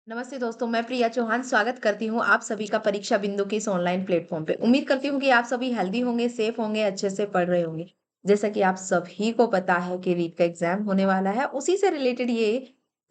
नमस्ते दोस्तों, मैं प्रिया चौहान स्वागत करती हूँ आप सभी का परीक्षा बिंदु के इस ऑनलाइन प्लेटफॉर्म पे। उम्मीद करती हूँ कि आप सभी हेल्दी होंगे, सेफ होंगे, अच्छे से पढ़ रहे होंगे। जैसा कि आप सभी को पता है कि रीट का एग्जाम होने वाला है, उसी से रिलेटेड ये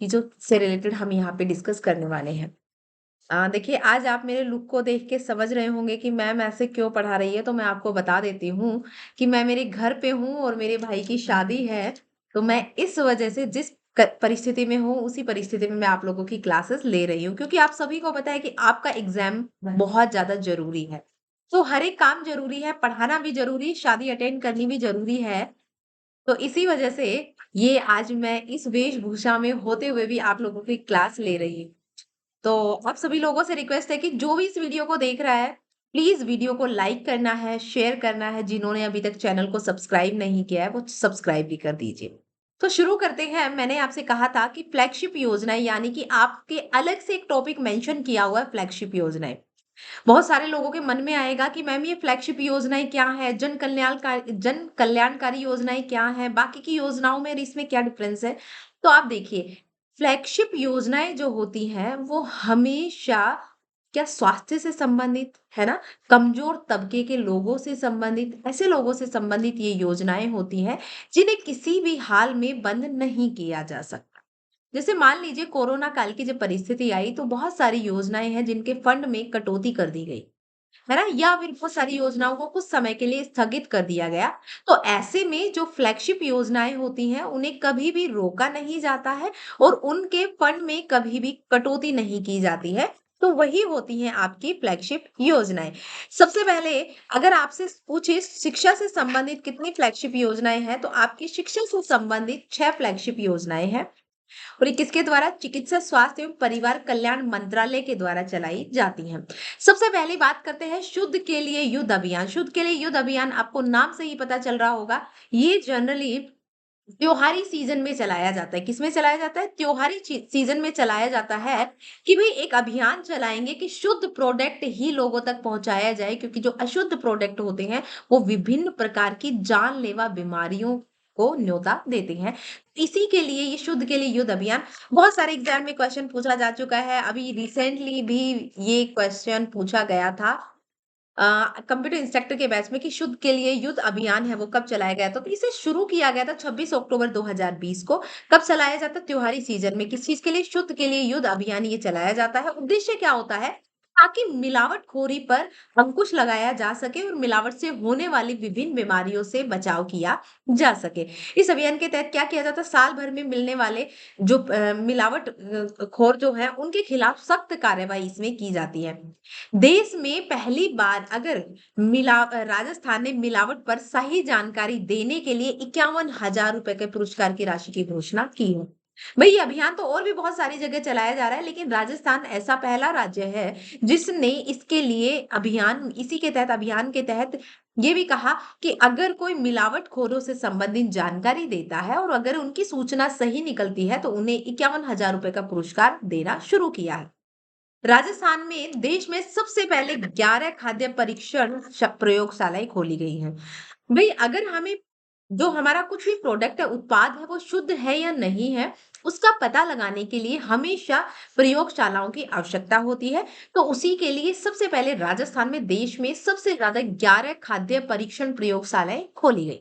चीजों से रिलेटेड हम यहाँ पे डिस्कस करने वाले हैं। देखिए, आज आप मेरे लुक को देख के समझ रहे होंगे कि मैम ऐसे क्यों पढ़ा रही है, तो मैं आपको बता देती हूँ कि मैं मेरे घर पे हूँ और मेरे भाई की शादी है। तो मैं इस वजह से जिस परिस्थिति में हूँ, उसी परिस्थिति में मैं आप लोगों की क्लासेस ले रही हूँ, क्योंकि आप सभी को पता है कि आपका एग्जाम बहुत ज्यादा जरूरी है। तो हर एक काम जरूरी है, पढ़ाना भी जरूरी, शादी अटेंड करनी भी जरूरी है। तो इसी वजह से ये आज मैं इस वेशभूषा में होते हुए भी आप लोगों की क्लास ले रही हूँ। तो आप सभी लोगों से रिक्वेस्ट है कि जो भी इस वीडियो को देख रहा है, प्लीज़ वीडियो को लाइक करना है, शेयर करना है। जिन्होंने अभी तक चैनल को सब्सक्राइब नहीं किया है, वो सब्सक्राइब भी कर दीजिए। तो शुरू करते हैं। मैंने आपसे कहा था कि फ्लैगशिप योजनाएँ, यानी कि आपके अलग से एक टॉपिक मेंशन किया हुआ है फ्लैगशिप योजनाएँ। बहुत सारे लोगों के मन में आएगा कि मैम ये फ्लैगशिप योजनाएँ क्या है? जन कल्याणकारी योजनाएँ क्या हैं? बाकी की योजनाओं में और इसमें क्या डिफरेंस है? तो आप देखिए, फ्लैगशिप योजनाएँ जो होती हैं, वो हमेशा क्या स्वास्थ्य से संबंधित, है ना? कमज़ोर तबके के लोगों से संबंधित, ऐसे लोगों से संबंधित ये योजनाएँ होती हैं, जिन्हें किसी भी हाल में बंद नहीं किया जा सकता। जैसे मान लीजिए कोरोना काल की जब परिस्थिति आई, तो बहुत सारी योजनाएँ हैं जिनके फंड में कटौती कर दी गई, है ना? या फिर बहुत सारी योजनाओं को कुछ समय के लिए स्थगित कर दिया गया। तो ऐसे में जो फ्लैगशिप योजनाएँ होती हैं, उन्हें कभी भी रोका नहीं जाता है और उनके फंड में कभी भी कटौती नहीं की जाती है। तो वही होती हैं आपकी फ्लैगशिप योजनाएँ। सबसे पहले अगर आपसे पूछे शिक्षा से संबंधित कितनी फ्लैगशिप योजनाएँ हैं, तो आपकी शिक्षा से संबंधित 6 फ्लैगशिप योजनाएँ हैं। और ये किसके द्वारा? चिकित्सा स्वास्थ्य एवं परिवार कल्याण मंत्रालय के द्वारा चलाई जाती हैं। सबसे पहली बात करते हैं शुद्ध के लिए युद्ध अभियान। शुद्ध के लिए युद्ध अभियान आपको नाम से ही पता चल रहा होगा। ये जनरली त्योहारी सीजन में चलाया जाता है। किसमें चलाया जाता है? त्योहारी सीजन में चलाया जाता है कि भाई एक अभियान चलाएंगे कि शुद्ध प्रोडक्ट ही लोगों तक पहुंचाया जाए, क्योंकि जो अशुद्ध प्रोडक्ट होते हैं वो विभिन्न प्रकार की जानलेवा बीमारियों को न्योता देते हैं। इसी के लिए ये शुद्ध के लिए युद्ध अभियान बहुत सारे एग्जाम में क्वेश्चन पूछा जा चुका है। अभी रिसेंटली भी ये क्वेश्चन पूछा गया था कंप्यूटर इंस्ट्रक्टर के बैच में कि शुद्ध के लिए युद्ध अभियान है वो कब चलाया गया था। तो इसे शुरू किया गया था 26 अक्टूबर 2020 को। कब चलाया जाता है? त्योहारी सीजन में। किस चीज के लिए? शुद्ध के लिए युद्ध अभियान ये चलाया जाता है। उद्देश्य क्या होता है? ताकि मिलावटखोरी पर अंकुश लगाया जा सके और मिलावट से होने वाली विभिन्न बीमारियों से बचाव किया जा सके। इस अभियान के तहत क्या किया जाता है? साल भर में मिलने वाले जो मिलावट खोर जो है उनके खिलाफ सख्त कार्रवाई इसमें की जाती है। देश में पहली बार अगर राजस्थान ने मिलावट पर सही जानकारी देने के लिए 51,000 रुपए के पुरस्कार की राशि की घोषणा की है। भई ये अभियान तो और भी बहुत सारी जगह चलाया जा रहा है, लेकिन राजस्थान ऐसा पहला राज्य है जिसने इसके लिए अभियान, इसी के तहत, अभियान के तहत ये भी कहा कि अगर कोई मिलावटखोरों से संबंधित जानकारी देता है और अगर उनकी सूचना सही निकलती है, तो उन्हें 51,000 रुपए का पुरस्कार देना शुरू किया है। राजस्थान में देश में सबसे पहले 11 खाद्य परीक्षण प्रयोगशालाएं खोली गई हैं। भाई अगर हमें जो हमारा कुछ भी प्रोडक्ट है, उत्पाद है, वो शुद्ध है या नहीं है, उसका पता लगाने के लिए हमेशा प्रयोगशालाओं की आवश्यकता होती है। तो उसी के लिए सबसे पहले राजस्थान में देश में सबसे ज्यादा 11 खाद्य परीक्षण प्रयोगशालाएं खोली गई।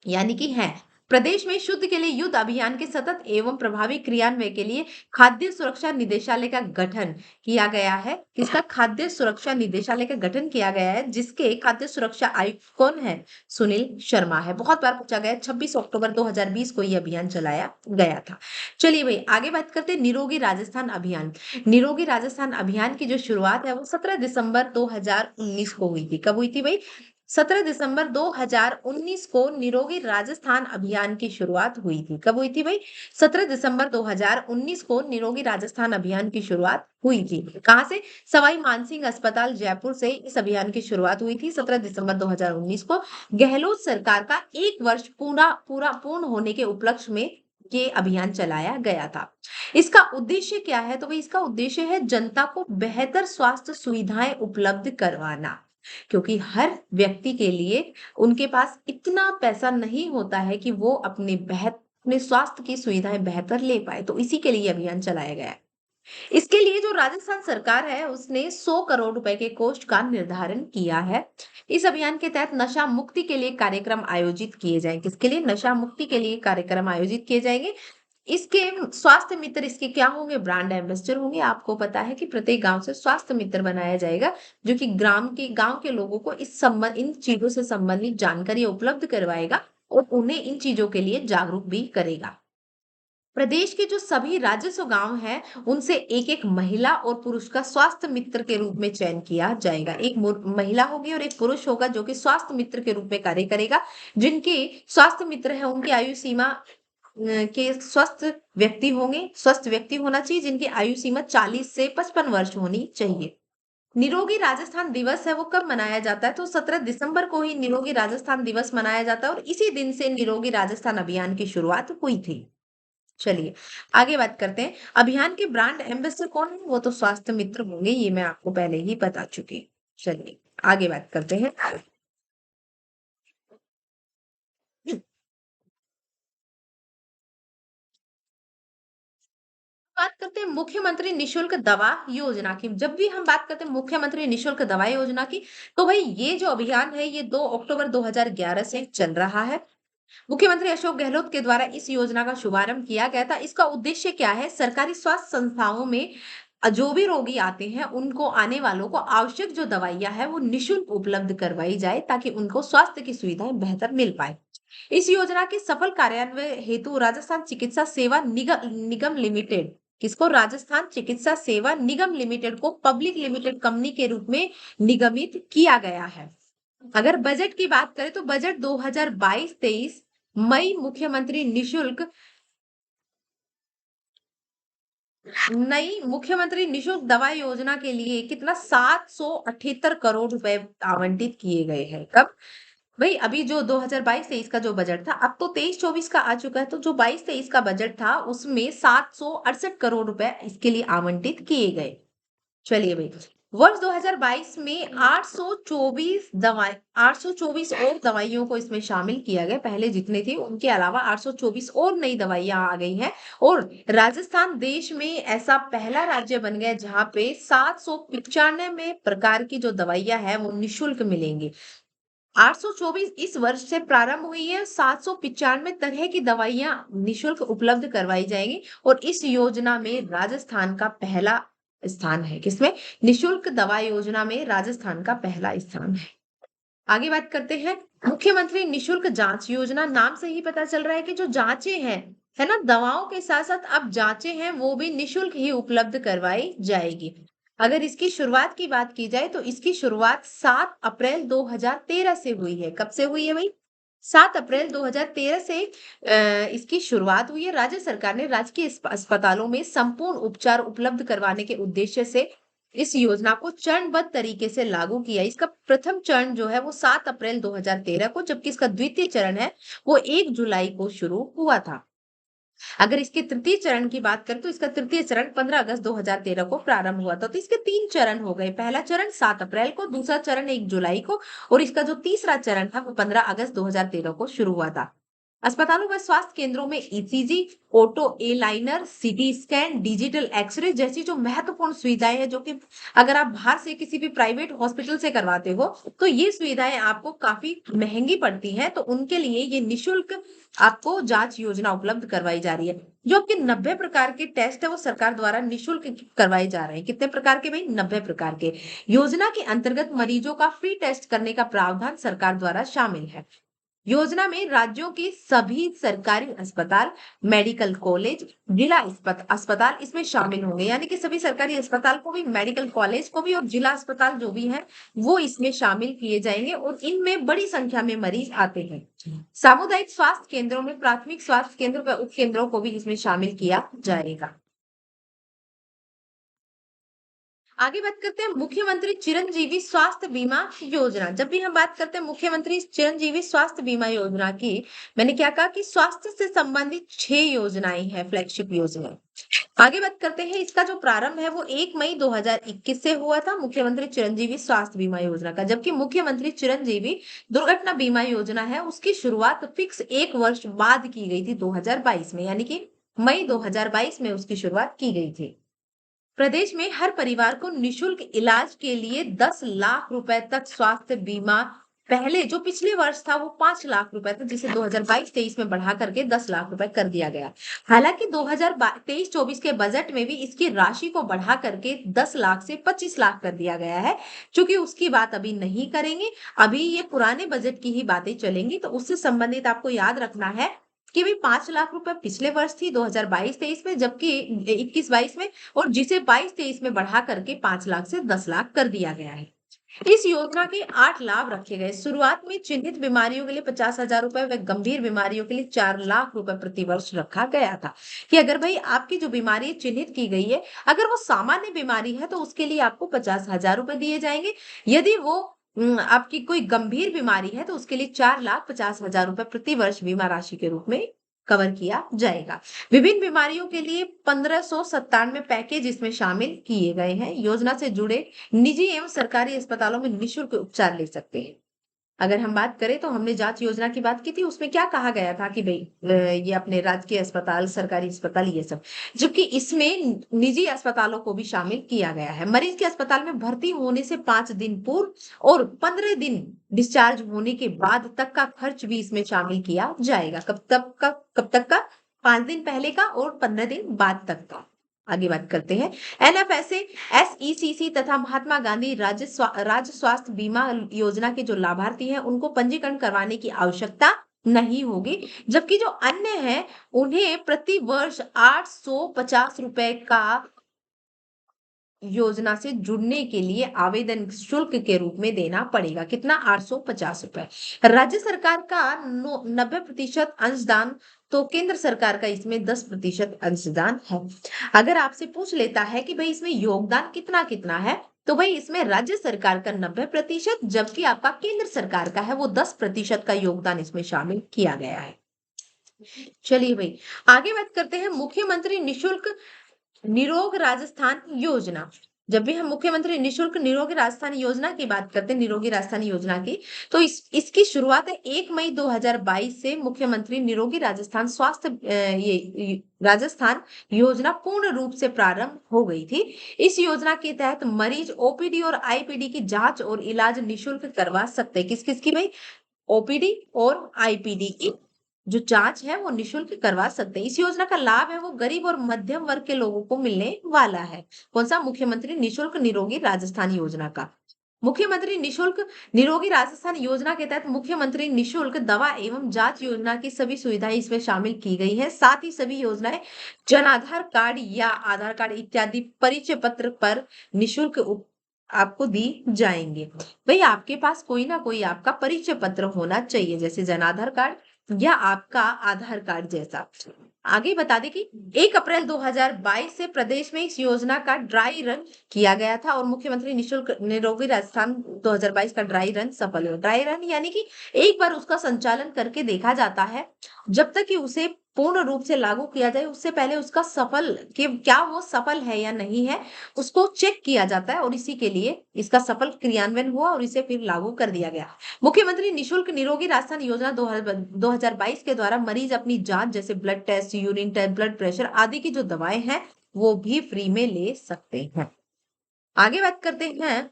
यानी कि है प्रदेश में शुद्ध के लिए युद्ध अभियान के सतत एवं प्रभावी क्रियान्वयन के लिए खाद्य सुरक्षा निदेशालय का गठन किया गया है। किसका? खाद्य सुरक्षा निदेशालय का गठन किया गया है, जिसके खाद्य सुरक्षा आयुक्त कौन है? सुनील शर्मा है। बहुत बार पूछा गया है। 26 अक्टूबर 2020 को यह अभियान चलाया गया था। चलिए भाई आगे बात करते हैं निरोगी राजस्थान अभियान। निरोगी राजस्थान अभियान की जो शुरुआत है वो 17 दिसंबर 2019 को हुई थी। कब हुई थी भाई? 17 दिसंबर 2019 को निरोगी राजस्थान अभियान की शुरुआत हुई थी। कब हुई थी भाई? 17 दिसंबर 2019 को निरोगी राजस्थान अभियान की शुरुआत हुई थी। कहाँ से? सवाई मानसिंह अस्पताल जयपुर से इस अभियान की शुरुआत हुई थी 17 दिसंबर 2019 को। गहलोत सरकार का एक वर्ष पूरा पूरा पूर्ण होने के उपलक्ष्य में ये अभियान चलाया गया था। इसका उद्देश्य क्या है? तो भाई इसका उद्देश्य है जनता को बेहतर स्वास्थ्य सुविधाएं उपलब्ध करवाना, क्योंकि हर व्यक्ति के लिए उनके पास इतना पैसा नहीं होता है कि वो अपने स्वास्थ्य की सुविधाएं बेहतर ले पाए। तो इसी के लिए अभियान चलाया गया है। इसके लिए जो राजस्थान सरकार है उसने 100 करोड़ रुपए के कोष का निर्धारण किया है। इस अभियान के तहत नशा मुक्ति के लिए कार्यक्रम आयोजित किए जाएंगे। किसके लिए? नशा मुक्ति के लिए कार्यक्रम आयोजित किए जाएंगे। इसके स्वास्थ्य मित्र इसके क्या होंगे? ब्रांड एम्बेसडर होंगे। आपको पता है कि प्रत्येक गांव से स्वास्थ्य मित्र बनाया जाएगा जो कि गांव के लोगों को इन चीजों से संबंधित जानकारी उपलब्ध करवाएगा और उन्हें इन चीजों के लिए जागरूक भी करेगा। प्रदेश के जो सभी राजस्व गांव हैं, उनसे एक-एक महिला और पुरुष का स्वास्थ्य मित्र के रूप में चयन किया जाएगा। एक महिला होगी और एक पुरुष होगा जो कि स्वास्थ्य मित्र के रूप में कार्य करेगा। जिनके स्वास्थ्य मित्र हैं, उनकी आयु सीमा के स्वस्थ व्यक्ति होना चाहिए जिनकी आयु सीमा 40 से 55 वर्ष होनी चाहिए। निरोगी राजस्थान दिवस है वो कब मनाया जाता है? तो 17 दिसंबर को ही निरोगी राजस्थान दिवस मनाया जाता है और इसी दिन से निरोगी राजस्थान अभियान की शुरुआत हुई थी। चलिए, आगे बात करते हैं। अभियान के ब्रांड एम्बेसडर कौन है? वो तो स्वास्थ्य मित्र होंगे, ये मैं आपको पहले ही बता चुकी हूँ। चलिए, आगे बात करते हैं। बात करते हैं मुख्यमंत्री निशुल्क दवा योजना की। जब भी हम बात करते हैं मुख्यमंत्री निशुल्क दवा योजना की, तो भाई ये जो अभियान है ये 2 अक्टूबर 2011 से चल रहा है। मुख्यमंत्री अशोक गहलोत के द्वारा इस योजना का शुभारंभ किया गया था। इसका उद्देश्य क्या है? सरकारी स्वास्थ्य संस्थाओं में जो भी रोगी आते हैं, उनको आने वालों को आवश्यक जो दवाइयाँ हैं, वो निःशुल्क उपलब्ध करवाई जाए ताकि उनको स्वास्थ्य की सुविधाएं बेहतर मिल पाए। इस योजना के सफल कार्यान्वयन हेतु राजस्थान चिकित्सा सेवा निगम लिमिटेड किसको? राजस्थान चिकित्सा सेवा निगम लिमिटेड को पब्लिक लिमिटेड कंपनी के रूप में निगमित किया गया है। अगर बजट की बात करें तो बजट 2022-23 मई मुख्यमंत्री निशुल्क नई मुख्यमंत्री निशुल्क दवा योजना के लिए कितना 778 करोड़ रुपए आवंटित किए गए हैं। कब? भाई अभी जो 2022-23 का जो बजट था, अब तो 23-24 का आ चुका है, तो जो 22-23 का बजट था उसमें 768 करोड़ रुपए इसके लिए आवंटित किए गए। चलिए भाई, वर्ष 2022 में 824 और दवाइयों को इसमें शामिल किया गया। पहले जितने थे उनके अलावा 824 और नई दवाइयां आ गई हैं और राजस्थान देश में ऐसा पहला राज्य बन गया जहां पे 795 प्रकार की जो दवाइयां हैं वो निशुल्क मिलेंगी। 824 इस वर्ष से प्रारंभ हुई है। 795 तरह की दवाइयां निशुल्क उपलब्ध करवाई जाएंगी और इस योजना में राजस्थान का पहला स्थान है। किसमें? निशुल्क दवा योजना में राजस्थान का पहला स्थान है। आगे बात करते हैं मुख्यमंत्री निशुल्क जांच योजना। नाम से ही पता चल रहा है कि जो जांचें हैं, है ना, दवाओं के साथ साथ अब जांचें हैं वो भी निशुल्क ही उपलब्ध करवाई जाएगी। अगर इसकी शुरुआत की बात की जाए तो इसकी शुरुआत 7 अप्रैल 2013 से हुई है। कब से हुई है भाई? 7 अप्रैल 2013 से इसकी शुरुआत हुई है। राज्य सरकार ने राजकीय अस्पतालों में संपूर्ण उपचार उपलब्ध करवाने के उद्देश्य से इस योजना को चरणबद्ध तरीके से लागू किया। इसका प्रथम चरण जो है वो 7 अप्रैल 2013 को, जबकि इसका द्वितीय चरण है वो 1 जुलाई को शुरू हुआ था। अगर इसके तृतीय चरण की बात करें तो इसका तृतीय चरण 15 अगस्त 2013 को प्रारंभ हुआ था। तो इसके 3 चरण हो गए। पहला चरण 7 अप्रैल को, दूसरा चरण 1 जुलाई को और इसका जो तीसरा चरण था वो 15 अगस्त 2013 को शुरू हुआ था। अस्पतालों व स्वास्थ्य केंद्रों में ECG, auto analyser, CT scan, digital X-ray जैसी जो महत्वपूर्ण सुविधाएं हैं, जो कि अगर आप बाहर से किसी भी प्राइवेट हॉस्पिटल से करवाते हो तो ये सुविधाएं आपको काफी महंगी पड़ती हैं, तो उनके लिए ये निशुल्क आपको जांच योजना उपलब्ध करवाई जा रही है। जो आपके 90 प्रकार के टेस्ट है वो सरकार द्वारा निशुल्क करवाए जा रहे हैं। कितने प्रकार के भाई? 90 प्रकार के। योजना के अंतर्गत मरीजों का फ्री टेस्ट करने का प्रावधान सरकार द्वारा शामिल है। योजना में राज्यों के सभी सरकारी अस्पताल, मेडिकल कॉलेज, जिला अस्पताल इसमें शामिल होंगे। यानी कि सभी सरकारी अस्पताल को भी, मेडिकल कॉलेज को भी और जिला अस्पताल जो भी है वो इसमें शामिल किए जाएंगे और इनमें बड़ी संख्या में मरीज आते हैं। सामुदायिक स्वास्थ्य केंद्रों में प्राथमिक स्वास्थ्य केंद्र व उपकेंद्रों को भी इसमें शामिल किया जाएगा। आगे बात करते हैं मुख्यमंत्री चिरंजीवी स्वास्थ्य बीमा योजना। जब भी हम बात करते हैं मुख्यमंत्री चिरंजीवी स्वास्थ्य बीमा योजना की, मैंने क्या कहा कि स्वास्थ्य से संबंधित 6 योजनाएं हैं, फ्लैगशिप योजना। आगे बात करते हैं, इसका जो प्रारंभ है वो 1 मई 2021 से हुआ था, मुख्यमंत्री चिरंजीवी स्वास्थ्य बीमा योजना का। जबकि मुख्यमंत्री चिरंजीवी दुर्घटना बीमा योजना है उसकी शुरुआत फिक्स 1 वर्ष बाद की गई थी 2022 में, यानी कि मई 2022 में उसकी शुरुआत की गई थी। प्रदेश में हर परिवार को निशुल्क इलाज के लिए 10 लाख रुपए तक स्वास्थ्य बीमा, पहले जो पिछले वर्ष था वो 5 लाख रुपए था, जिसे 2022-23 में बढ़ा करके 10 लाख रुपए कर दिया गया। हालांकि 2023-24 के बजट में भी इसकी राशि को बढ़ा करके 10 लाख से 25 लाख कर दिया गया है। क्योंकि उसकी बात अभी नहीं करेंगे, अभी ये पुराने बजट की ही बातें चलेंगी, तो उससे संबंधित आपको याद रखना है कि भी 5 लाख रुपए पिछले वर्ष थी 2022-23 में, जबकि 21-22 में, और जिसे 22-23 में बढ़ा करके 5 लाख से 10 लाख कर दिया गया है। इस योजना के 8 लाभ रखे गए। शुरुआत में चिन्हित बीमारियों के लिए 50,000 रुपए व गंभीर बीमारियों के लिए 4 लाख रुपए प्रति वर्ष रखा गया था, कि अगर भाई आपकी जो बीमारी चिन्हित की गई है, अगर वो सामान्य बीमारी है तो उसके लिए आपको 50,000 रुपए दिए जाएंगे। यदि वो आपकी कोई गंभीर बीमारी है तो उसके लिए 4,50,000 रुपए प्रति वर्ष बीमा राशि के रूप में कवर किया जाएगा। विभिन्न बीमारियों के लिए 1597 पैकेज इसमें शामिल किए गए हैं। योजना से जुड़े निजी एवं सरकारी अस्पतालों में निःशुल्क उपचार ले सकते हैं। अगर हम बात करें तो हमने जांच योजना की बात की थी, उसमें क्या कहा गया था कि भाई ये अपने राजकीय अस्पताल, सरकारी अस्पताल, ये सब, जबकि इसमें निजी अस्पतालों को भी शामिल किया गया है। मरीज के अस्पताल में भर्ती होने से 5 दिन पूर्व और 15 दिन डिस्चार्ज होने के बाद तक का खर्च भी इसमें शामिल किया जाएगा। कब तक का? 5 दिन पहले का और 15 दिन बाद तक का। आगे बात करते हैं। एनएफएसए, एसईसीसी तथा महात्मा गांधी राज्य स्वास्थ्य बीमा योजना के जो लाभार्थी हैं उनको पंजीकरण करवाने की आवश्यकता नहीं होगी, जबकि जो अन्य हैं उन्हें प्रति वर्ष 850 रुपए का योजना से जुड़ने के लिए आवेदन शुल्क के रूप में देना पड़ेगा। कितना? 850 रुपए। राज्य सरकार का 90% अंशदान, तो केंद्र सरकार का इसमें 10% अंशदान है। अगर आपसे पूछ लेता है कि भाई इसमें योगदान कितना कितना है, तो भाई इसमें राज्य सरकार का 90%, जबकि आपका केंद्र सरकार का है वो 10% का योगदान इसमें शामिल किया गया है। चलिए भाई आगे बात करते हैं। मुख्यमंत्री निशुल्क निरोग राजस्थान योजना। जब भी हम मुख्यमंत्री निशुल्क निरोगी राजस्थान योजना की बात करते हैं, निरोगी राजस्थान योजना की, तो इसकी शुरुआत है 1 मई 2022 से। मुख्यमंत्री निरोगी राजस्थान स्वास्थ्य राजस्थान योजना पूर्ण रूप से प्रारंभ हो गई थी। इस योजना के तहत मरीज ओपीडी और आईपीडी की जांच और इलाज निशुल्क करवा सकते हैं। किस किस की भाई? ओपीडी और आईपीडी की जो जांच है वो निशुल्क करवा सकते हैं। इस योजना का लाभ है वो गरीब और मध्यम वर्ग के लोगों को मिलने वाला है। कौन सा? मुख्यमंत्री निशुल्क निरोगी राजस्थान योजना का। मुख्यमंत्री निशुल्क निरोगी राजस्थान योजना के तहत मुख्यमंत्री निशुल्क दवा एवं जांच योजना की सभी सुविधाएं इसमें शामिल की गई है। साथ ही सभी योजनाएं जन आधार कार्ड या आधार कार्ड इत्यादि परिचय पत्र पर निशुल्क आपको दी जाएंगे। भाई आपके पास कोई ना कोई आपका परिचय पत्र होना चाहिए, जैसे जन आधार कार्ड या आपका आधार कार्ड जैसा। आगे बता दें कि 1 अप्रैल 2022 से प्रदेश में इस योजना का ड्राई रन किया गया था और मुख्यमंत्री निशुल्क निरोगी राजस्थान 2022 का ड्राई रन सफल हुआ। ड्राई रन यानी कि एक बार उसका संचालन करके देखा जाता है, जब तक कि उसे पूर्ण रूप से लागू किया जाए उससे पहले उसका सफल कि क्या वो सफल है या नहीं है, उसको चेक किया जाता है, और इसी के लिए इसका सफल क्रियान्वयन हुआ और इसे फिर लागू कर दिया गया। मुख्यमंत्री निशुल्क निरोगी राजस्थान योजना 2022 के द्वारा मरीज अपनी जांच जैसे blood test, urine test, blood pressure आदि की जो दवाएं हैं वो भी फ्री में ले सकते हैं। आगे बात करते हैं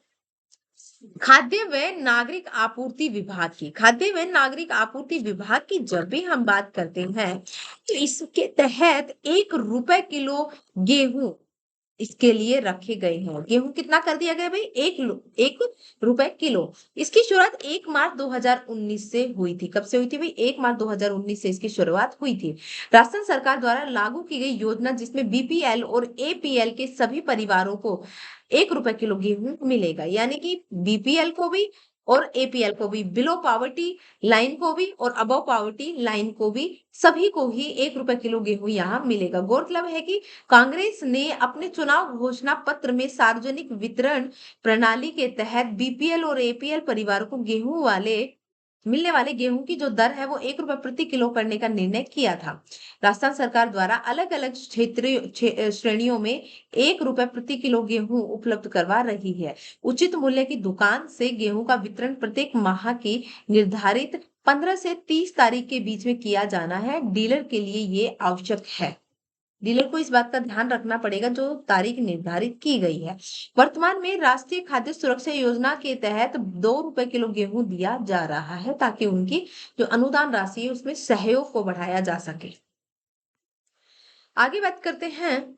खाद्य व नागरिक आपूर्ति विभाग की। खाद्य व नागरिक आपूर्ति विभाग की जब भी हम बात करते हैं तो इसके तहत 1 रुपए किलो गेहूं इसके लिए रखे गए हैं। गेहूं कितना कर दिया गया भाई? 1 रुपए किलो। इसकी शुरुआत 1 मार्च 2019 से हुई थी। कब से हुई थी भाई? 1 मार्च 2019 से इसकी शुरुआत हुई थी। राजस्थान सरकार द्वारा लागू की गई योजना जिसमें बीपीएल और एपीएल के सभी परिवारों को 1 रुपए किलो गेहूं मिलेगा, यानी कि बीपीएल को भी और एपीएल को भी, बिलो पॉवर्टी लाइन को भी और अबव पॉवर्टी लाइन को भी, सभी को ही 1 रुपए किलो गेहूं यहाँ मिलेगा। गौरतलब है कि कांग्रेस ने अपने चुनाव घोषणा पत्र में सार्वजनिक वितरण प्रणाली के तहत बीपीएल और एपीएल परिवारों को मिलने वाले गेहूं की जो दर है वो 1 रुपए प्रति किलो करने का निर्णय किया था। राजस्थान सरकार द्वारा अलग अलग क्षेत्रीय श्रेणियों में 1 रुपए प्रति किलो गेहूं उपलब्ध करवा रही है। उचित मूल्य की दुकान से गेहूं का वितरण प्रत्येक माह की निर्धारित 15 से 30 तारीख के बीच में किया जाना है। डीलर के लिए ये आवश्यक है। डीलर को इस बात का ध्यान रखना पड़ेगा जो तारीख निर्धारित की गई है। वर्तमान में राष्ट्रीय खाद्य सुरक्षा योजना के तहत 2 रुपए किलो गेहूं दिया जा रहा है ताकि उनकी जो अनुदान राशि है उसमें सहयोग को बढ़ाया जा सके। आगे बात करते हैं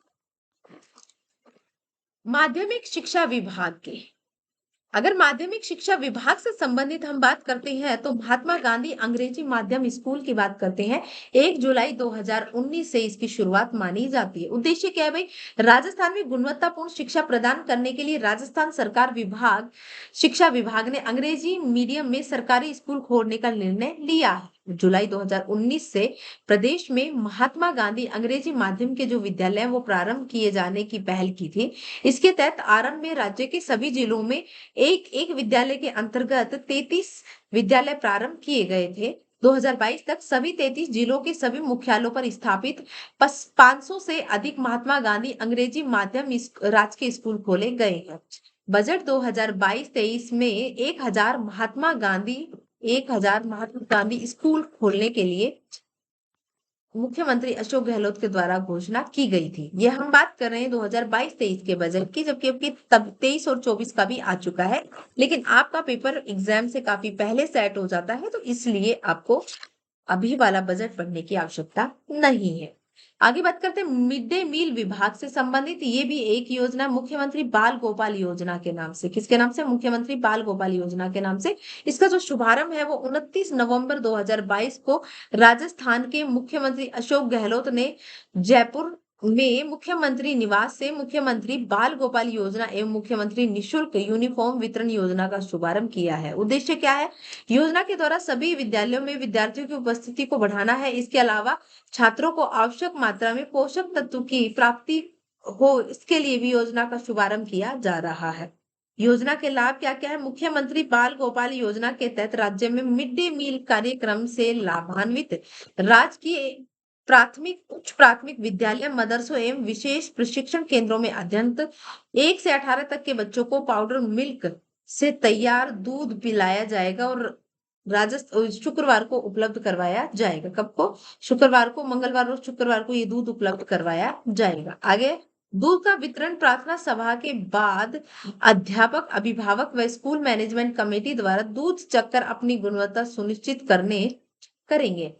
माध्यमिक शिक्षा विभाग की। अगर माध्यमिक शिक्षा विभाग से संबंधित हम बात करते हैं तो महात्मा गांधी अंग्रेजी माध्यम स्कूल की बात करते हैं। 1 जुलाई 2019 से इसकी शुरुआत मानी जाती है। उद्देश्य क्या है भाई? राजस्थान में गुणवत्तापूर्ण शिक्षा प्रदान करने के लिए राजस्थान सरकार विभाग शिक्षा विभाग ने अंग्रेजी मीडियम में सरकारी स्कूल खोलने का निर्णय लिया है। जुलाई 2019 से प्रदेश में महात्मा गांधी अंग्रेजी माध्यम के जो विद्यालय वो प्रारंभ किए जाने की पहल की थी। इसके तहत आरंभ में राज्य के सभी जिलों में एक एक विद्यालय के अंतर्गत 33 विद्यालय प्रारंभ किए गए थे। 2022 तक सभी 33 जिलों के सभी मुख्यालयों पर स्थापित 500 से अधिक महात्मा गांधी अंग्रेजी माध्यम राजकीय स्कूल खोले गए हैं। बजट 2022-23 में 1000 महात्मा गांधी स्कूल खोलने के लिए मुख्यमंत्री अशोक गहलोत के द्वारा घोषणा की गई थी। ये हम बात कर रहे हैं 2022-23 के बजट की, जबकि अब तब 23 और 24 का भी आ चुका है। लेकिन आपका पेपर एग्जाम से काफी पहले सेट हो जाता है, तो इसलिए आपको अभी वाला बजट पढ़ने की आवश्यकता नहीं है। आगे बात करते हैं मिड डे मील विभाग से संबंधित। ये भी एक योजना मुख्यमंत्री बाल गोपाल योजना के नाम से, किसके नाम से? मुख्यमंत्री बाल गोपाल योजना के नाम से। इसका जो शुभारंभ है वो 29 नवंबर 2022 को राजस्थान के मुख्यमंत्री अशोक गहलोत ने जयपुर में मुख्यमंत्री निवास से मुख्यमंत्री बाल गोपाल योजना एवं मुख्यमंत्री निशुल्क यूनिफॉर्म वितरण योजना का शुभारंभ किया है। उद्देश्य क्या है? योजना के द्वारा सभी विद्यालयों में विद्यार्थियों की उपस्थिति को बढ़ाना है। इसके अलावा छात्रों को आवश्यक मात्रा में पोषक तत्व की प्राप्ति हो, इसके लिए भी योजना का शुभारंभ किया जा रहा है। योजना के लाभ क्या क्या है? मुख्यमंत्री बाल गोपाल योजना के तहत राज्य में मिड डे मील कार्यक्रम से लाभान्वित राजकीय प्राथमिक, उच्च प्राथमिक विद्यालय, मदरसों एवं विशेष प्रशिक्षण केंद्रों में अध्ययनरत 1 से 18 तक के बच्चों को पाउडर मिल्क से तैयार दूध पिलाया जाएगा और शुक्रवार को उपलब्ध करवाया जाएगा। कब को? शुक्रवार को, मंगलवार और शुक्रवार को ये दूध उपलब्ध करवाया जाएगा। आगे दूध का वितरण प्रार्थना सभा के बाद अध्यापक, अभिभावक व स्कूल मैनेजमेंट कमेटी द्वारा दूध चक्कर अपनी गुणवत्ता सुनिश्चित करेंगे।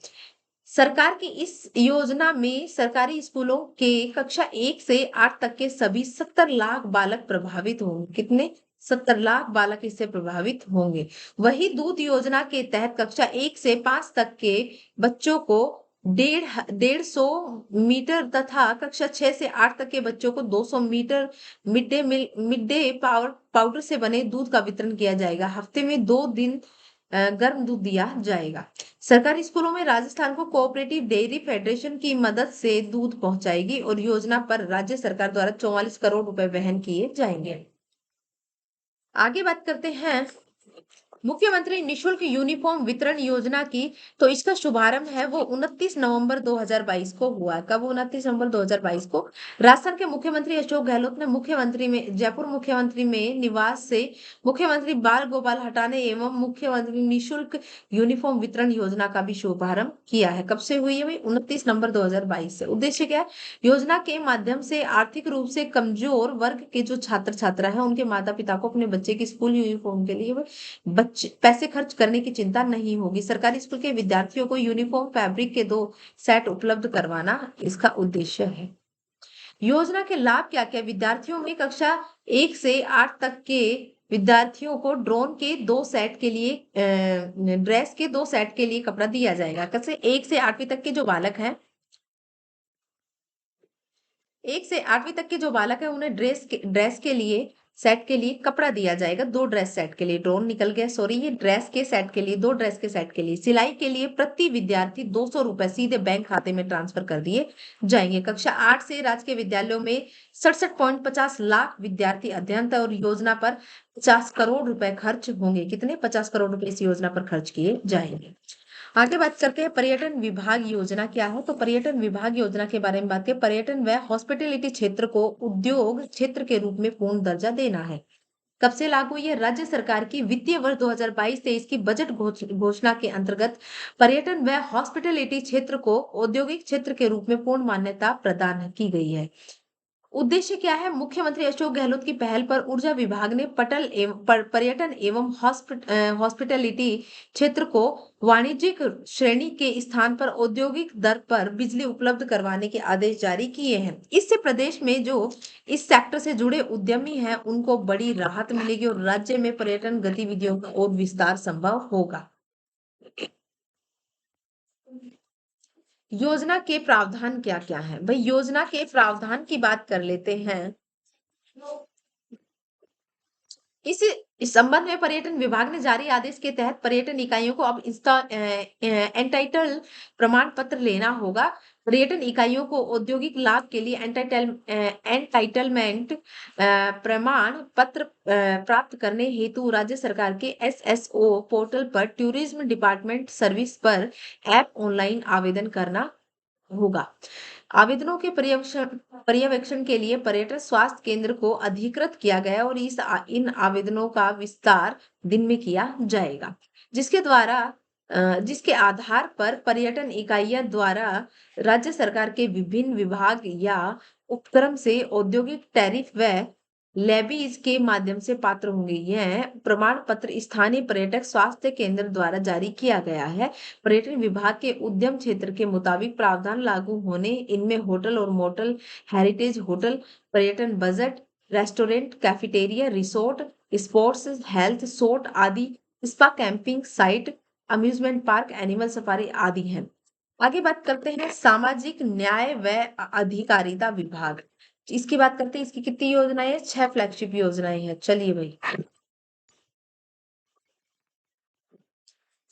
सरकार की इस योजना में सरकारी स्कूलों के कक्षा 1 से 8 तक के सभी 70 लाख बालक प्रभावित होंगे। कितने? 70 लाख बालक इससे प्रभावित होंगे। वही दूध योजना के तहत कक्षा 1 से 5 तक के बच्चों को 150 मीटर तथा कक्षा 6 से 8 तक के बच्चों को 200 मीटर मिड डे पाउडर से बने दूध का वितरण किया जाएगा। हफ्ते में 2 दिन गर्म दूध दिया जाएगा। सरकारी स्कूलों में राजस्थान को कोऑपरेटिव डेयरी फेडरेशन की मदद से दूध पहुंचाएगी और योजना पर राज्य सरकार द्वारा 44 करोड़ रुपए वहन किए जाएंगे। आगे बात करते हैं मुख्यमंत्री निशुल्क यूनिफॉर्म वितरण योजना की। तो इसका शुभारंभ है वो 29 नवंबर 2022 को हुआ। कब? 29 नवंबर 2022 को राजस्थान के मुख्यमंत्री अशोक गहलोत ने जयपुर मुख्यमंत्री में निवास से मुख्यमंत्री बाल गोपाल हटाने एवं मुख्यमंत्री निशुल्क यूनिफॉर्म वितरण योजना का भी शुभारंभ किया है। कब से हुई है भाई? 29 नवंबर 2022 से। उद्देश्य क्या है? योजना के माध्यम से आर्थिक रूप से कमजोर वर्ग के जो छात्र छात्रा है उनके माता पिता को अपने बच्चे की स्कूल यूनिफॉर्म के लिए पैसे खर्च करने की चिंता नहीं होगी। सरकारी स्कूल के विद्यार्थियों को यूनिफॉर्म फैब्रिक के 2 सेट उपलब्ध करवाना इसका उद्देश्य है। योजना के लाभ क्या क्या? विद्यार्थियों में कक्षा 1 से 8 तक के विद्यार्थियों को ड्रोन के 2 सेट के लिए ड्रेस के 2 सेट के लिए कपड़ा दिया जाएगा। कैसे? 1 से 8वीं तक के जो बालक हैं 1 से 8वीं तक के जो बालक है उन्हें ड्रेस के लिए सेट के लिए कपड़ा दिया जाएगा। 2 ड्रेस सेट के लिए, ड्रोन निकल गया सॉरी, ये ड्रेस के सेट के लिए, 2 ड्रेस के सेट के लिए सिलाई के लिए प्रति विद्यार्थी 200 रुपए सीधे बैंक खाते में ट्रांसफर कर दिए जाएंगे। कक्षा 8 से राज्य के विद्यालयों में 67.50 लाख विद्यार्थी अध्ययनरत और योजना पर 50 करोड़ रुपए खर्च होंगे। कितने? 50 करोड़ रुपए इस योजना पर खर्च किए जाएंगे। आगे बात करते हैं पर्यटन विभाग योजना क्या है। तो पर्यटन विभाग योजना के बारे में बात करें, पर्यटन व हॉस्पिटैलिटी क्षेत्र को उद्योग क्षेत्र के रूप में पूर्ण दर्जा देना है। कब से लागू हुई है? राज्य सरकार की वित्तीय वर्ष 2022-23 की बजट घोषणा के अंतर्गत पर्यटन व हॉस्पिटैलिटी क्षेत्र को औद्योगिक क्षेत्र के रूप में पूर्ण मान्यता प्रदान की गई है। उद्देश्य क्या है? मुख्यमंत्री अशोक गहलोत की पहल पर ऊर्जा विभाग ने पर्यटन एवं हॉस्पिटैलिटी क्षेत्र को वाणिज्यिक श्रेणी के स्थान पर औद्योगिक दर पर बिजली उपलब्ध करवाने के आदेश जारी किए हैं। इससे प्रदेश में जो इस सेक्टर से जुड़े उद्यमी हैं, उनको बड़ी राहत मिलेगी और राज्य में पर्यटन गतिविधियों का और विस्तार संभव होगा। योजना के प्रावधान क्या-क्या हैं? भाई योजना के प्रावधान की बात कर लेते हैं। इस इस संबंध में पर्यटन विभाग ने जारी आदेश के तहत पर्यटन इकाइयों को अब एंटाइटल प्रमाण पत्र लेना होगा। पर्यटन इकाइयों को औद्योगिक लाभ के लिए एंटाइटलमेंट प्रमाण पत्र प्राप्त करने हेतु राज्य सरकार के एसएसओ पोर्टल पर टूरिज्म डिपार्टमेंट सर्विस पर ऐप ऑनलाइन आवेदन करना होगा। आवेदनों के पर्यवेक्षण के लिए पर्यटन स्वास्थ्य केंद्र को अधिकृत किया गया और इन आवेदनों का विस्तार दिन में किया जाएगा, जिसके आधार पर पर्यटन इकाइयां द्वारा राज्य सरकार के विभिन्न विभाग या उपक्रम से औद्योगिक टैरिफ व लेवीज के माध्यम से पात्र होंगे। यह प्रमाण पत्र स्थानीय पर्यटक स्वास्थ्य केंद्र द्वारा जारी किया गया है। पर्यटन विभाग के उद्यम क्षेत्र के मुताबिक प्रावधान लागू होने इनमें होटल और मोटल, हेरिटेज होटल, पर्यटन budget, restaurant, cafeteria, resort, sports, health, सोट आदि, spa, camping site, amusement park, animal safari आदि हैं। आगे बात करते हैं सामाजिक न्याय व अधिकारिता विभाग। इसकी बात करते हैं, इसकी कितनी योजनाएं हैं? 6 फ्लैगशिप योजनाएं हैं। चलिए भाई,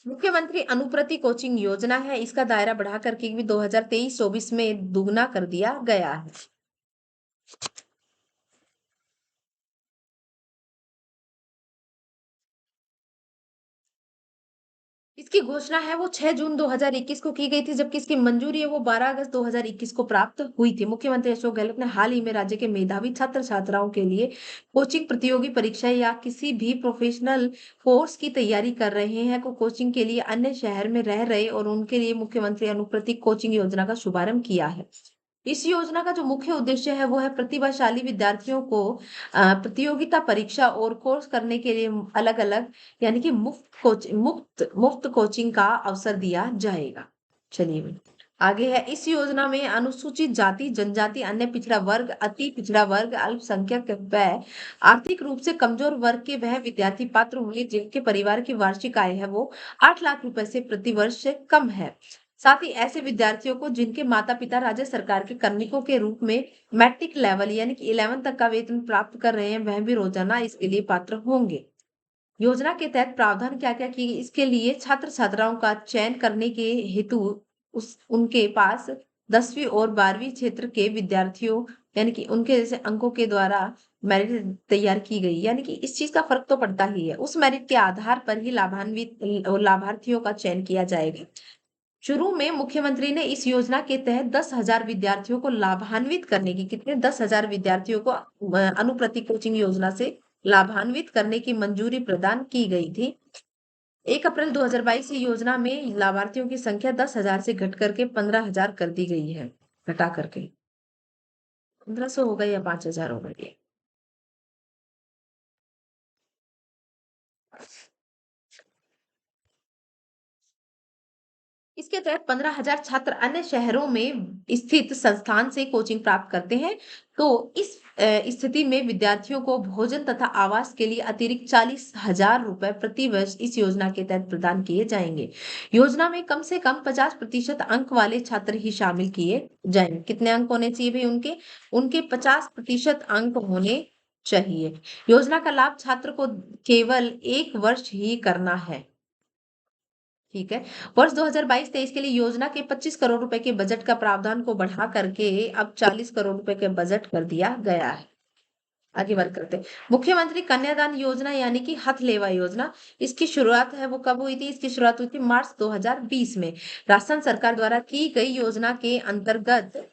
मुख्यमंत्री अनुप्रति कोचिंग योजना है। इसका दायरा बढ़ा करके भी 2023-24 में दुगना कर दिया गया है। इसकी घोषणा है वो 6 जून 2021 को की गई थी, जबकि इसकी मंजूरी है वो 12 अगस्त 2021 को प्राप्त हुई थी। मुख्यमंत्री अशोक गहलोत ने हाल ही में राज्य के मेधावी छात्र छात्राओं के लिए कोचिंग प्रतियोगी परीक्षा या किसी भी प्रोफेशनल कोर्स की तैयारी कर रहे हैं को कोचिंग के लिए अन्य शहर में रह रहे और उनके लिए मुख्यमंत्री अनुप्रति कोचिंग योजना का शुभारंभ किया है। इस योजना का जो मुख्य उद्देश्य है वो है प्रतिभाशाली विद्यार्थियों को प्रतियोगिता परीक्षा और कोर्स करने के लिए अलग-अलग यानी कि मुफ्त कोचिंग का अवसर दिया जाएगा। चलिए भाई, आगे है इस योजना में अनुसूचित जाति, जनजाति, अन्य पिछड़ा वर्ग, अति पिछड़ा वर्ग, अल्पसंख्यक व आर्थिक रूप से कमजोर वर्ग के वह विद्यार्थी पात्र होंगे जिनके परिवार की वार्षिक आय है वो 8 लाख रुपए से प्रति वर्ष से कम है। साथ ही ऐसे विद्यार्थियों को जिनके माता-पिता राज्य सरकार के कार्मिकों के रूप में मैट्रिक लेवल यानी कि 11 तक का वेतन प्राप्त कर रहे हैं, वह भी रोजाना इसके लिए पात्र होंगे। योजना के तहत प्रावधान क्या-क्या किए गए? इसके लिए छात्र-छात्राओं का चयन करने के हेतु उनके पास 10वीं और 12वीं क्षेत्र के विद्यार्थियों यानी कि उनके जैसे अंकों के द्वारा मेरिट तैयार की गई, यानी कि इस चीज का फर्क तो पड़ता ही है। उस मेरिट के आधार पर ही लाभार्थियों का चयन किया जाएगा। शुरू में मुख्यमंत्री ने इस योजना के तहत 10,000 विद्यार्थियों को लाभान्वित करने की, कितने 10,000 विद्यार्थियों को अनुप्रति कोचिंग योजना से लाभान्वित करने की मंजूरी प्रदान की गई थी। 1 अप्रैल 2022 से योजना में लाभार्थियों की संख्या 10,000 से घट करके 15,000 कर दी गई है। घटा करके 1500 हो गई या 5,000 हो गई है। इसके तहत 15,000 छात्र अन्य शहरों में स्थित संस्थान से कोचिंग प्राप्त करते हैं। तो इस स्थिति में विद्यार्थियों को भोजन तथा आवास के लिए अतिरिक्त 40,000 रुपए प्रति वर्ष इस योजना के तहत प्रदान किए जाएंगे। योजना में कम से कम 50% अंक वाले छात्र ही शामिल किए जाएंगे। कितने अंक होने चाहिए भाई उनके? उनके 50% अंक होने चाहिए। योजना का लाभ छात्र को केवल 1 वर्ष ही करना है। ठीक है। वर्ष 2022-23 के लिए योजना के 25 करोड़ रुपए के बजट का प्रावधान को बढ़ा करके अब 40 करोड़ रुपए के बजट कर दिया गया है। आगे बात करते हैं। मुख्यमंत्री कन्यादान योजना यानी कि हथलेवा योजना, इसकी शुरुआत है वो कब हुई थी? इसकी शुरुआत हुई थी मार्च 2020 में। राजस्थान सरकार द्वारा की गई योजना के अंतर्गत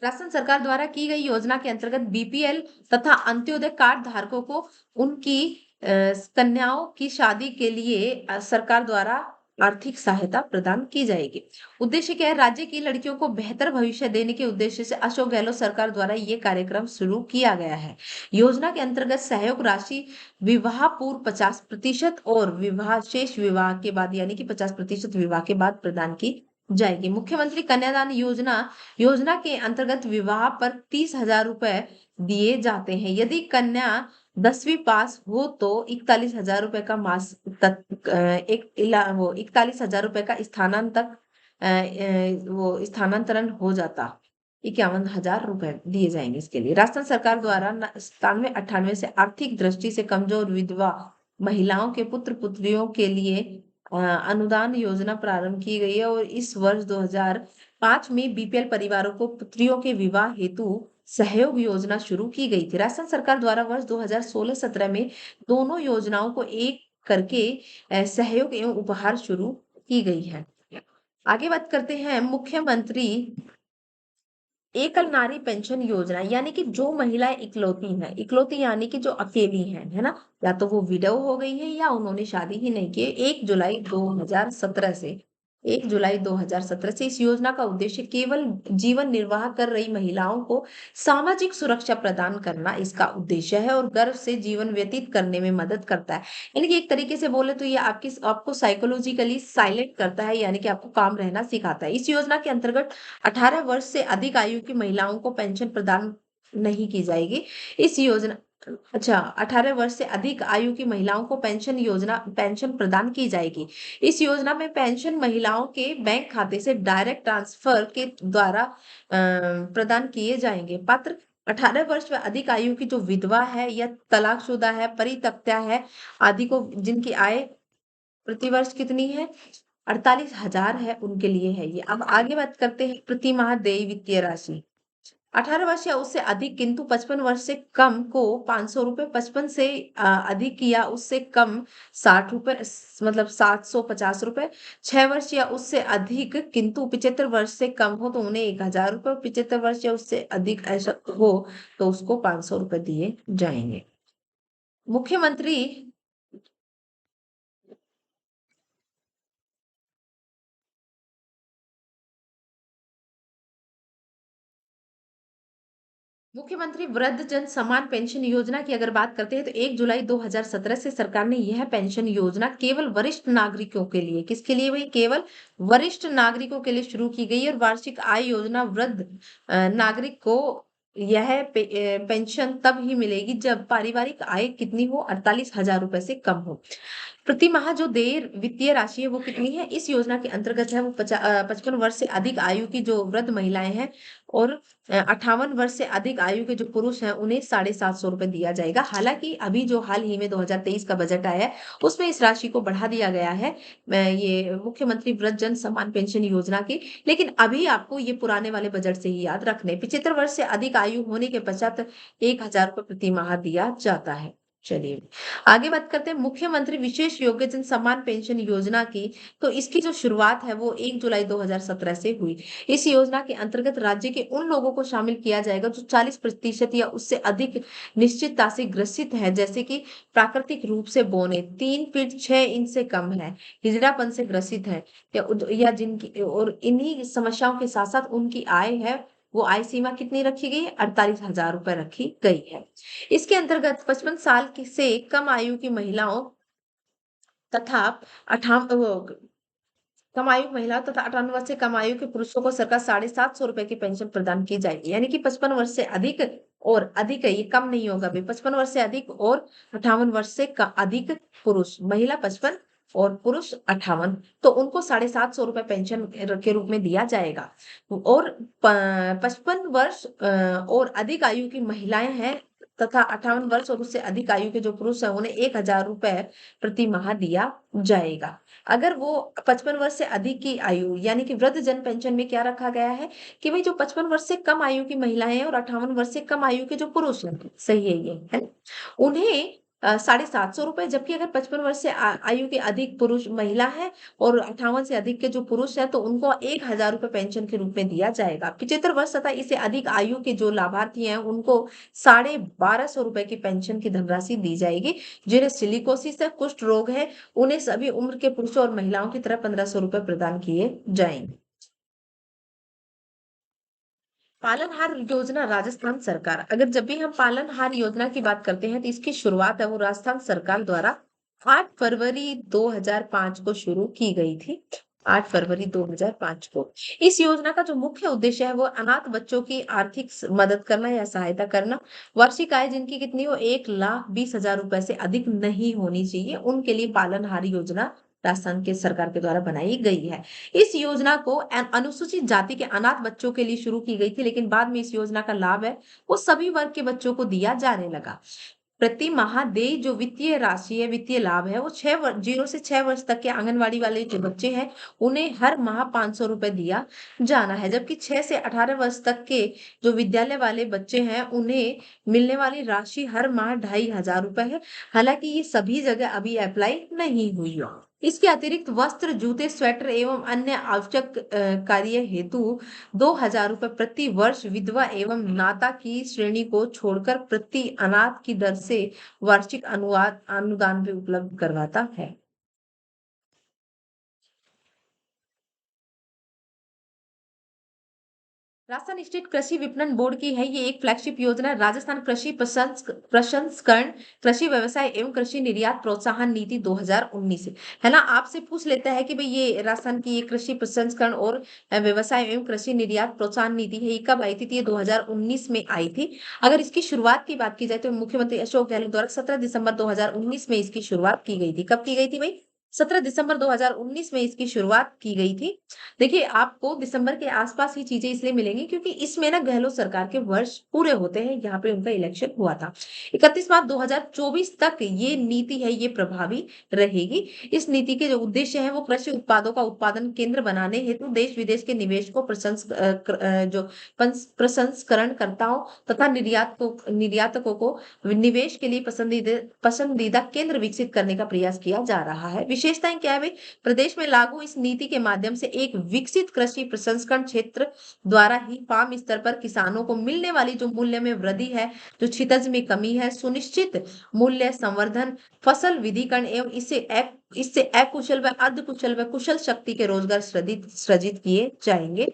राजस्थान सरकार द्वारा की गई योजना के अंतर्गत बीपीएल तथा अंत्योदय कार्ड धारकों को उनकी कन्याओं की शादी के लिए सरकार द्वारा आर्थिक सहायता प्रदान की जाएगी। उद्देश्य क्या है? राज्य की लड़कियों को बेहतर भविष्य देने के उद्देश्य से अशोक गहलोत सरकार द्वारा ये कार्यक्रम शुरू किया गया है। योजना के अंतर्गत सहयोग राशि विवाह पूर्व 50% और विवाह शेष विवाह के बाद यानी कि 50% विवाह के बाद प्रदान की जाएगी। मुख्यमंत्री कन्यादान योजना के अंतर्गत विवाह पर 30,000 रुपए दिए जाते हैं। यदि कन्या 10वीं पास हो तो 41,000 रुपए का मास वो 41,000 रुपए का वो स्थानांतरण हो जाता। 51,000 रुपए दिए जाएंगे इसके लिए। राजस्थान सरकार द्वारा 97-98 से आर्थिक दृष्टि से कमजोर विधवा महिलाओं के पुत्र पुत्रियों के लिए अनुदान योजना प्रारंभ की गई है और इस वर्ष 2005 में बीपीएल परिवारों को पुत्रियों के विवाह हेतु सहयोग योजना शुरू की गई थी। राजस्थान सरकार द्वारा वर्ष 2016-17 में दोनों योजनाओं को एक करके सहयोग एवं उपहार शुरू की गई है। आगे बात करते हैं मुख्यमंत्री एकल नारी पेंशन योजना यानी कि जो महिलाएं इकलौती यानी कि जो अकेली हैं, है ना, या तो वो विडो हो गई है या उन्होंने शादी ही नहीं की। 1 जुलाई 2017 से इस योजना का उद्देश्य केवल जीवन निर्वाह कर रही महिलाओं को सामाजिक सुरक्षा प्रदान करना इसका उद्देश्य है और गर्व से जीवन व्यतीत करने में मदद करता है। यानी कि एक तरीके से बोले तो ये आपको साइकोलॉजिकली साइलेंट करता है, यानी कि आपको काम रहना सिखाता है। इस योजना के अंतर्गत 18 वर्ष से अधिक आयु की महिलाओं को पेंशन प्रदान नहीं की जाएगी। इस योजना 18 वर्ष से अधिक आयु की महिलाओं को पेंशन प्रदान की जाएगी। इस योजना में पेंशन महिलाओं के बैंक खाते से डायरेक्ट ट्रांसफर के द्वारा प्रदान किए जाएंगे। पात्र 18 वर्ष व अधिक आयु की जो विधवा है या तलाकशुदा है, परित्यक्ता है आदि को जिनकी आय प्रति वर्ष कितनी है 48,000 है, उनके लिए है ये। अब आगे बात करते हैं प्रति माह देय वित्तीय राशि। 18 वर्ष या उससे अधिक किंतु 55 वर्ष से कम को 500 रुपए, 55 से अधिक या उससे कम 60 रुपए मतलब 750 रुपए, 6 वर्ष या उससे अधिक किंतु 75 वर्ष से कम हो तो उन्हें 1,000 रुपए, 75 वर्ष या उससे अधिक ऐसा हो तो उसको 500 रुपए दिए जाएंगे। मुख्यमंत्री मुख्यमंत्री वृद्धजन समान पेंशन योजना की अगर बात करते हैं तो 1 जुलाई 2017 से सरकार ने यह पेंशन योजना केवल वरिष्ठ नागरिकों के लिए, किसके लिए भाई, केवल वरिष्ठ नागरिकों के लिए शुरू की गई और वार्षिक आय योजना वृद्ध नागरिक को यह पेंशन तब ही मिलेगी जब पारिवारिक आय कितनी हो 48,000 रुपए से कम हो। प्रति माह जो देय वित्तीय राशि है वो कितनी है इस योजना के अंतर्गत है वो 55 वर्ष से अधिक आयु की जो वृद्ध महिलाएं हैं और 58 वर्ष से अधिक आयु के जो पुरुष हैं उन्हें 750 रुपए दिया जाएगा। हालांकि अभी जो हाल ही में 2023 का बजट आया है उसमें इस राशि को बढ़ा दिया गया है ये मुख्यमंत्री वृद्धजन समान पेंशन योजना की, लेकिन अभी आपको ये पुराने वाले बजट से ही याद रखने 75 वर्ष से अधिक आयु होने के पश्चात 1,000 रुपए प्रति माह दिया जाता है। चलिए आगे बात करते हैं मुख्यमंत्री विशेष योग्यजन समान पेंशन योजना की। तो इसकी जो शुरुआत है वो 1 जुलाई 2017 से हुई। इस योजना के अंतर्गत राज्य के उन लोगों को शामिल किया जाएगा जो 40% या उससे अधिक निश्चितता से ग्रसित है, जैसे कि प्राकृतिक रूप से बौने 3 फीट 6 इंच से कम है, हिजड़ापन से ग्रसित है या जिनकी और इन्हीं समस्याओं के साथ साथ उनकी आय है वो आय सीमा कितनी रखी गई है 48,000 रुपए रखी गई है। इसके अंतर्गत 55 साल से कम आयु की महिलाओं तथा अठाव कम आयु महिलाओं तथा 58 वर्ष से कम आयु के पुरुषों को सरकार 750 रुपए की पेंशन प्रदान की जाएगी। यानी कि 55 वर्ष से अधिक और अधिक है, ये कम नहीं होगा भाई, 55 वर्ष से अधिक और 58 वर्ष से अधिक पुरुष, महिला 55 और पुरुष 58, तो उनको 750 रुपए पेंशन के रूप में दिया जाएगा। और 55 वर्ष और अधिक आयु की महिलाएं हैं तथा 58 वर्ष और उससे अधिक आयु के जो पुरुष हैं उन्हें 1,000 रुपए प्रति माह दिया जाएगा। अगर वो 55 वर्ष से अधिक की आयु यानी कि वृद्ध जन पेंशन में क्या रखा गया है कि भाई जो 55 वर्ष से कम आयु की महिलाएं हैं और 58 वर्ष से कम आयु के जो पुरुष हैं, सही है ये, है उन्हें ₹750 जबकि अगर 55 वर्ष से आयु के अधिक पुरुष महिला है और 58 से अधिक के जो पुरुष हैं, तो उनको ₹1000 पेंशन के रूप में दिया जाएगा। 75 वर्ष तथा इससे अधिक आयु के जो लाभार्थी हैं, उनको साढ़े ₹1200 की पेंशन की धनराशि दी जाएगी। जिन्हें सिलिकोसिस है, कुष्ठ रोग है, उन्हें सभी उम्र के पुरुषों और महिलाओं की तरह ₹1500 प्रदान किए जाएँगे। पालनहार योजना राजस्थान सरकार, अगर जब भी हम पालनहार योजना की बात करते हैं तो इसकी शुरुआत है वो राजस्थान सरकार द्वारा 8 फरवरी 2005 को शुरू की गई थी। 8 फरवरी 2005 को। इस योजना का जो मुख्य उद्देश्य है वो अनाथ बच्चों की आर्थिक मदद करना या सहायता करना। वार्षिक आय जिनकी कितनी हो 1,20,000 रुपए से अधिक नहीं होनी चाहिए, उनके लिए पालनहार योजना राजस्थान के सरकार के द्वारा बनाई गई है। इस योजना को अनुसूचित जाति के अनाथ बच्चों के लिए शुरू की गई थी, लेकिन बाद में इस योजना का लाभ है, वो सभी वर्ग के बच्चों को दिया जाने लगा। प्रति माह देय जो वित्तीय राशि है, वित्तीय लाभ है, वो 0 से 6 वर्ष तक के आंगनवाड़ी वाले जो बच्चे हैं, उन्हें हर माह ₹500 दिया जाना है। जबकि 6 से 18 वर्ष तक के जो विद्यालय वाले बच्चे हैं, उन्हें मिलने वाली राशि हर माह ₹2500 है। हालाँकि ये सभी जगह अभी अप्लाई नहीं हुई है। इसके अतिरिक्त वस्त्र, जूते, स्वेटर एवं अन्य आवश्यक कार्य हेतु ₹2000 प्रति वर्ष विधवा एवं नाता की श्रेणी को छोड़कर प्रति अनाथ की दर से वार्षिक अनुदान भी उपलब्ध करवाता है। राजस्थान स्टेट कृषि विपणन बोर्ड की है ये एक फ्लैगशिप योजना राजस्थान कृषि प्रसंस्करण कृषि व्यवसाय एवं कृषि निर्यात प्रोत्साहन नीति 2019 है ना। आपसे पूछ लेता है कि भाई ये राजस्थान की ये कृषि प्रसंस्करण और व्यवसाय एवं कृषि निर्यात प्रोत्साहन नीति है ये कब आई थी? तो ये 2019 में आई थी। अगर इसकी शुरुआत की बात की जाए तो मुख्यमंत्री अशोक गहलोत द्वारा 17 दिसंबर 2019 में इसकी शुरुआत की गई थी। कब की गई थी भाई? 17 दिसंबर 2019 में इसकी शुरुआत की गई थी। देखिए, आपको दिसंबर के आस-पास ही चीज़ें इसलिए मिलेंगी क्योंकि इसमें ना गहलोत सरकार के वर्ष पूरे होते हैं, यहाँ पे उनका इलेक्शन हुआ था। 31 मार्च 2024 तक ये नीति है, ये प्रभावी रहेगी। इस नीति के जो उद्देश्य हैं, वो कृषि उत्पादों का उत्पादन केंद्र बनाने हेतु देश-विदेश के निवेश को जो प्रसंस्करणकर्ताओं तथा निर्यातकों को निवेश के लिए पसंदीदा केंद्र विकसित करने का प्रयास किया जा रहा है। विशेषताएँ क्या है भई? प्रदेश में लागू इस नीति के माध्यम से एक विकसित कृषि प्रसंस्करण क्षेत्र द्वारा ही फार्म स्तर पर किसानों को मिलने वाली जो मूल्य में वृद्धि है, जो क्षितिज में कमी है, सुनिश्चित मूल्य संवर्धन, फसल विधिकरण एवं इससे अकुशल व अर्धकुशल व कुशल शक्ति के रोजगार सृजित किए जाएंगे।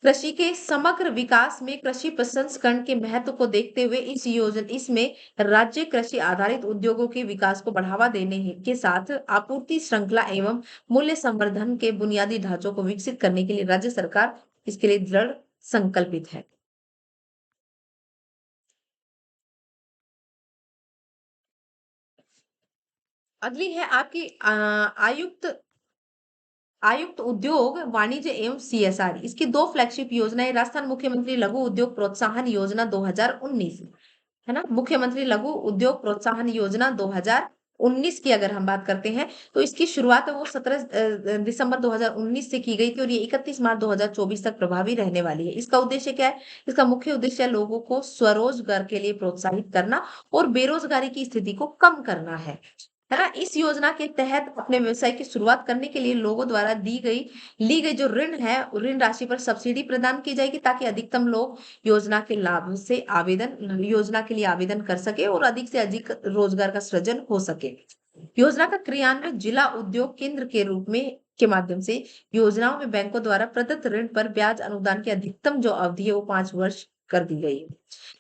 कृषि के समग्र विकास में कृषि प्रसंस्करण के महत्व को देखते हुए इसमें राज्य कृषि आधारित उद्योगों के विकास को बढ़ावा देने के साथ आपूर्ति श्रृंखला एवं मूल्य संवर्धन के बुनियादी ढांचों को विकसित करने के लिए राज्य सरकार इसके लिए दृढ़ संकल्पित है। अगली है आपकी आयुक्त आयुक्त उद्योग, वाणिज्य एवं सीएसआर इसकी 2 फ्लैगशिप योजनाएँ राजस्थान मुख्यमंत्री लघु उद्योग प्रोत्साहन योजना 2019 है ना? मुख्यमंत्री लघु उद्योग प्रोत्साहन योजना 2019 की अगर हम बात करते हैं, तो इसकी शुरुआत है वो 17 दिसंबर 2019 से की गई थी और ये 31 मार्च 2024 तक प्रभावी रहने वाली है। इसका उद्देश्य क्या है? इसका मुख्य उद्देश्य है लोगों को स्वरोजगार के लिए प्रोत्साहित करना और बेरोजगारी की स्थिति को कम करना है ना? इस योजना के तहत अपने व्यवसाय की शुरुआत करने के लिए लोगों द्वारा ली गई जो ऋण है, ऋण राशि पर सब्सिडी प्रदान की जाएगी ताकि अधिकतम लोग योजना के लिए आवेदन कर सके और अधिक से अधिक रोजगार का सृजन हो सके। योजना का क्रियान्वयन जिला उद्योग केंद्र के रूप में के माध्यम से योजनाओं में बैंकों द्वारा प्रदत्त ऋण पर ब्याज अनुदान की अधिकतम जो अवधि है वो 5 वर्ष कर दी गई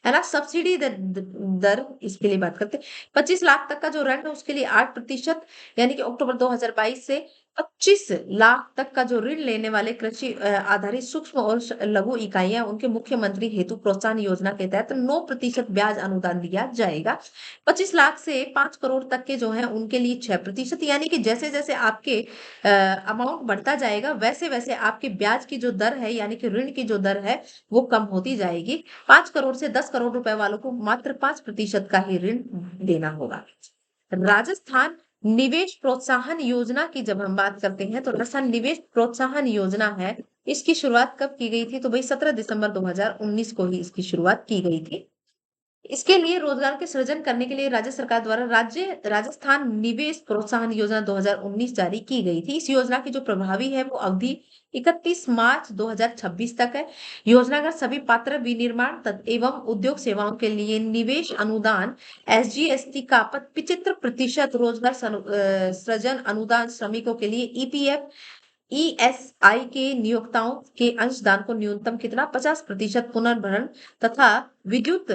है ना? सब्सिडी दर इसके लिए बात करते हैं 25 लाख तक का जो ऋण है उसके लिए 8% यानी कि अक्टूबर 2022 से 25 लाख तक का जो ऋण लेने वाले कृषि आधारित सूक्ष्म और लघु इकाइयां उनके मुख्यमंत्री हेतु प्रोत्साहन योजना के तहत 9% ब्याज अनुदान दिया जाएगा। 25 लाख से 5 करोड़ तक के जो हैं उनके लिए 6% यानी कि जैसे-जैसे आपके अमाउंट बढ़ता जाएगा वैसे-वैसे आपके ब्याज की जो दर है यानी कि ऋण की जो दर है वो कम होती जाएगी। 5 करोड़ से 10 करोड़ रुपए वालों को मात्र 5% का ही ऋण देना होगा। राजस्थान निवेश प्रोत्साहन योजना की जब हम बात करते हैं तो राजस्थान निवेश प्रोत्साहन योजना है। इसकी शुरुआत कब की गई थी? तो भाई 17 दिसंबर 2019 को ही इसकी शुरुआत की गई थी। इसके लिए रोजगार के सृजन करने के लिए राज्य सरकार द्वारा राजस्थान निवेश प्रोत्साहन योजना 2019 जारी की गई थी। इस योजना की जो प्रभावी है वो अवधि 31 मार्च 2026 तक है। योजना का सभी पात्र विनिर्माण एवं उद्योग सेवाओं के लिए निवेश अनुदान एसजीएसटी का 75% रोजगार सृजन अनुदान, श्रमिकों के लिए ईपीएफ ईएसआई के नियोक्ताओं के अंशदान को न्यूनतम कितना 50% पुनर्भरण तथा विद्युत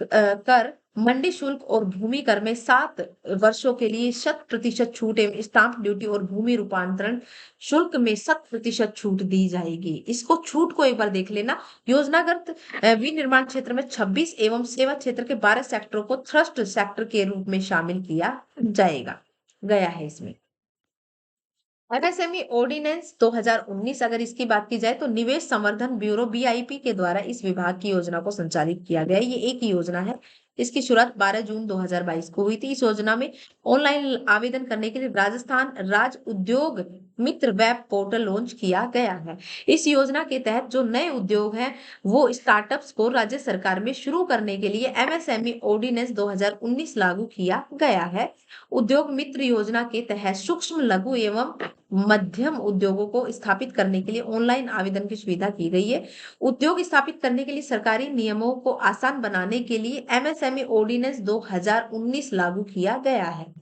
कर, मंडी शुल्क और भूमि कर में 7 वर्षों के लिए 100% छूट एवं स्टाम्प ड्यूटी और भूमि रूपांतरण शुल्क में 100% छूट दी जाएगी। इसको छूट को एक बार देख लेना। योजनागत विनिर्माण क्षेत्र में 26 एवं सेवा क्षेत्र के 12 सेक्टरों को थ्रस्ट सेक्टर के रूप में शामिल किया जाएगा गया है इसमें। एमएसएमई ऑर्डिनेंस 2019 अगर इसकी बात की जाए तो निवेश संवर्धन ब्यूरो बीआईपी के द्वारा इस विभाग की योजना को संचालित किया गया है। ये एक ही योजना है। इसकी शुरुआत 12 जून 2022 को हुई थी। इस योजना में ऑनलाइन आवेदन करने के लिए राजस्थान राज्य उद्योग मित्र वेब पोर्टल लॉन्च किया गया है। इस योजना के तहत जो नए उद्योग हैं वो स्टार्टअप्स को राज्य सरकार में शुरू करने के लिए एमएसएमई ऑर्डिनेंस 2019 लागू किया गया है। उद्योग मित्र योजना के तहत सूक्ष्म लघु एवं मध्यम उद्योगों को स्थापित करने के लिए ऑनलाइन आवेदन की सुविधा की गई है। उद्योग स्थापित करने के लिए सरकारी नियमों को आसान बनाने के लिए एमएसएमई ऑर्डिनेंस 2019 लागू किया गया है।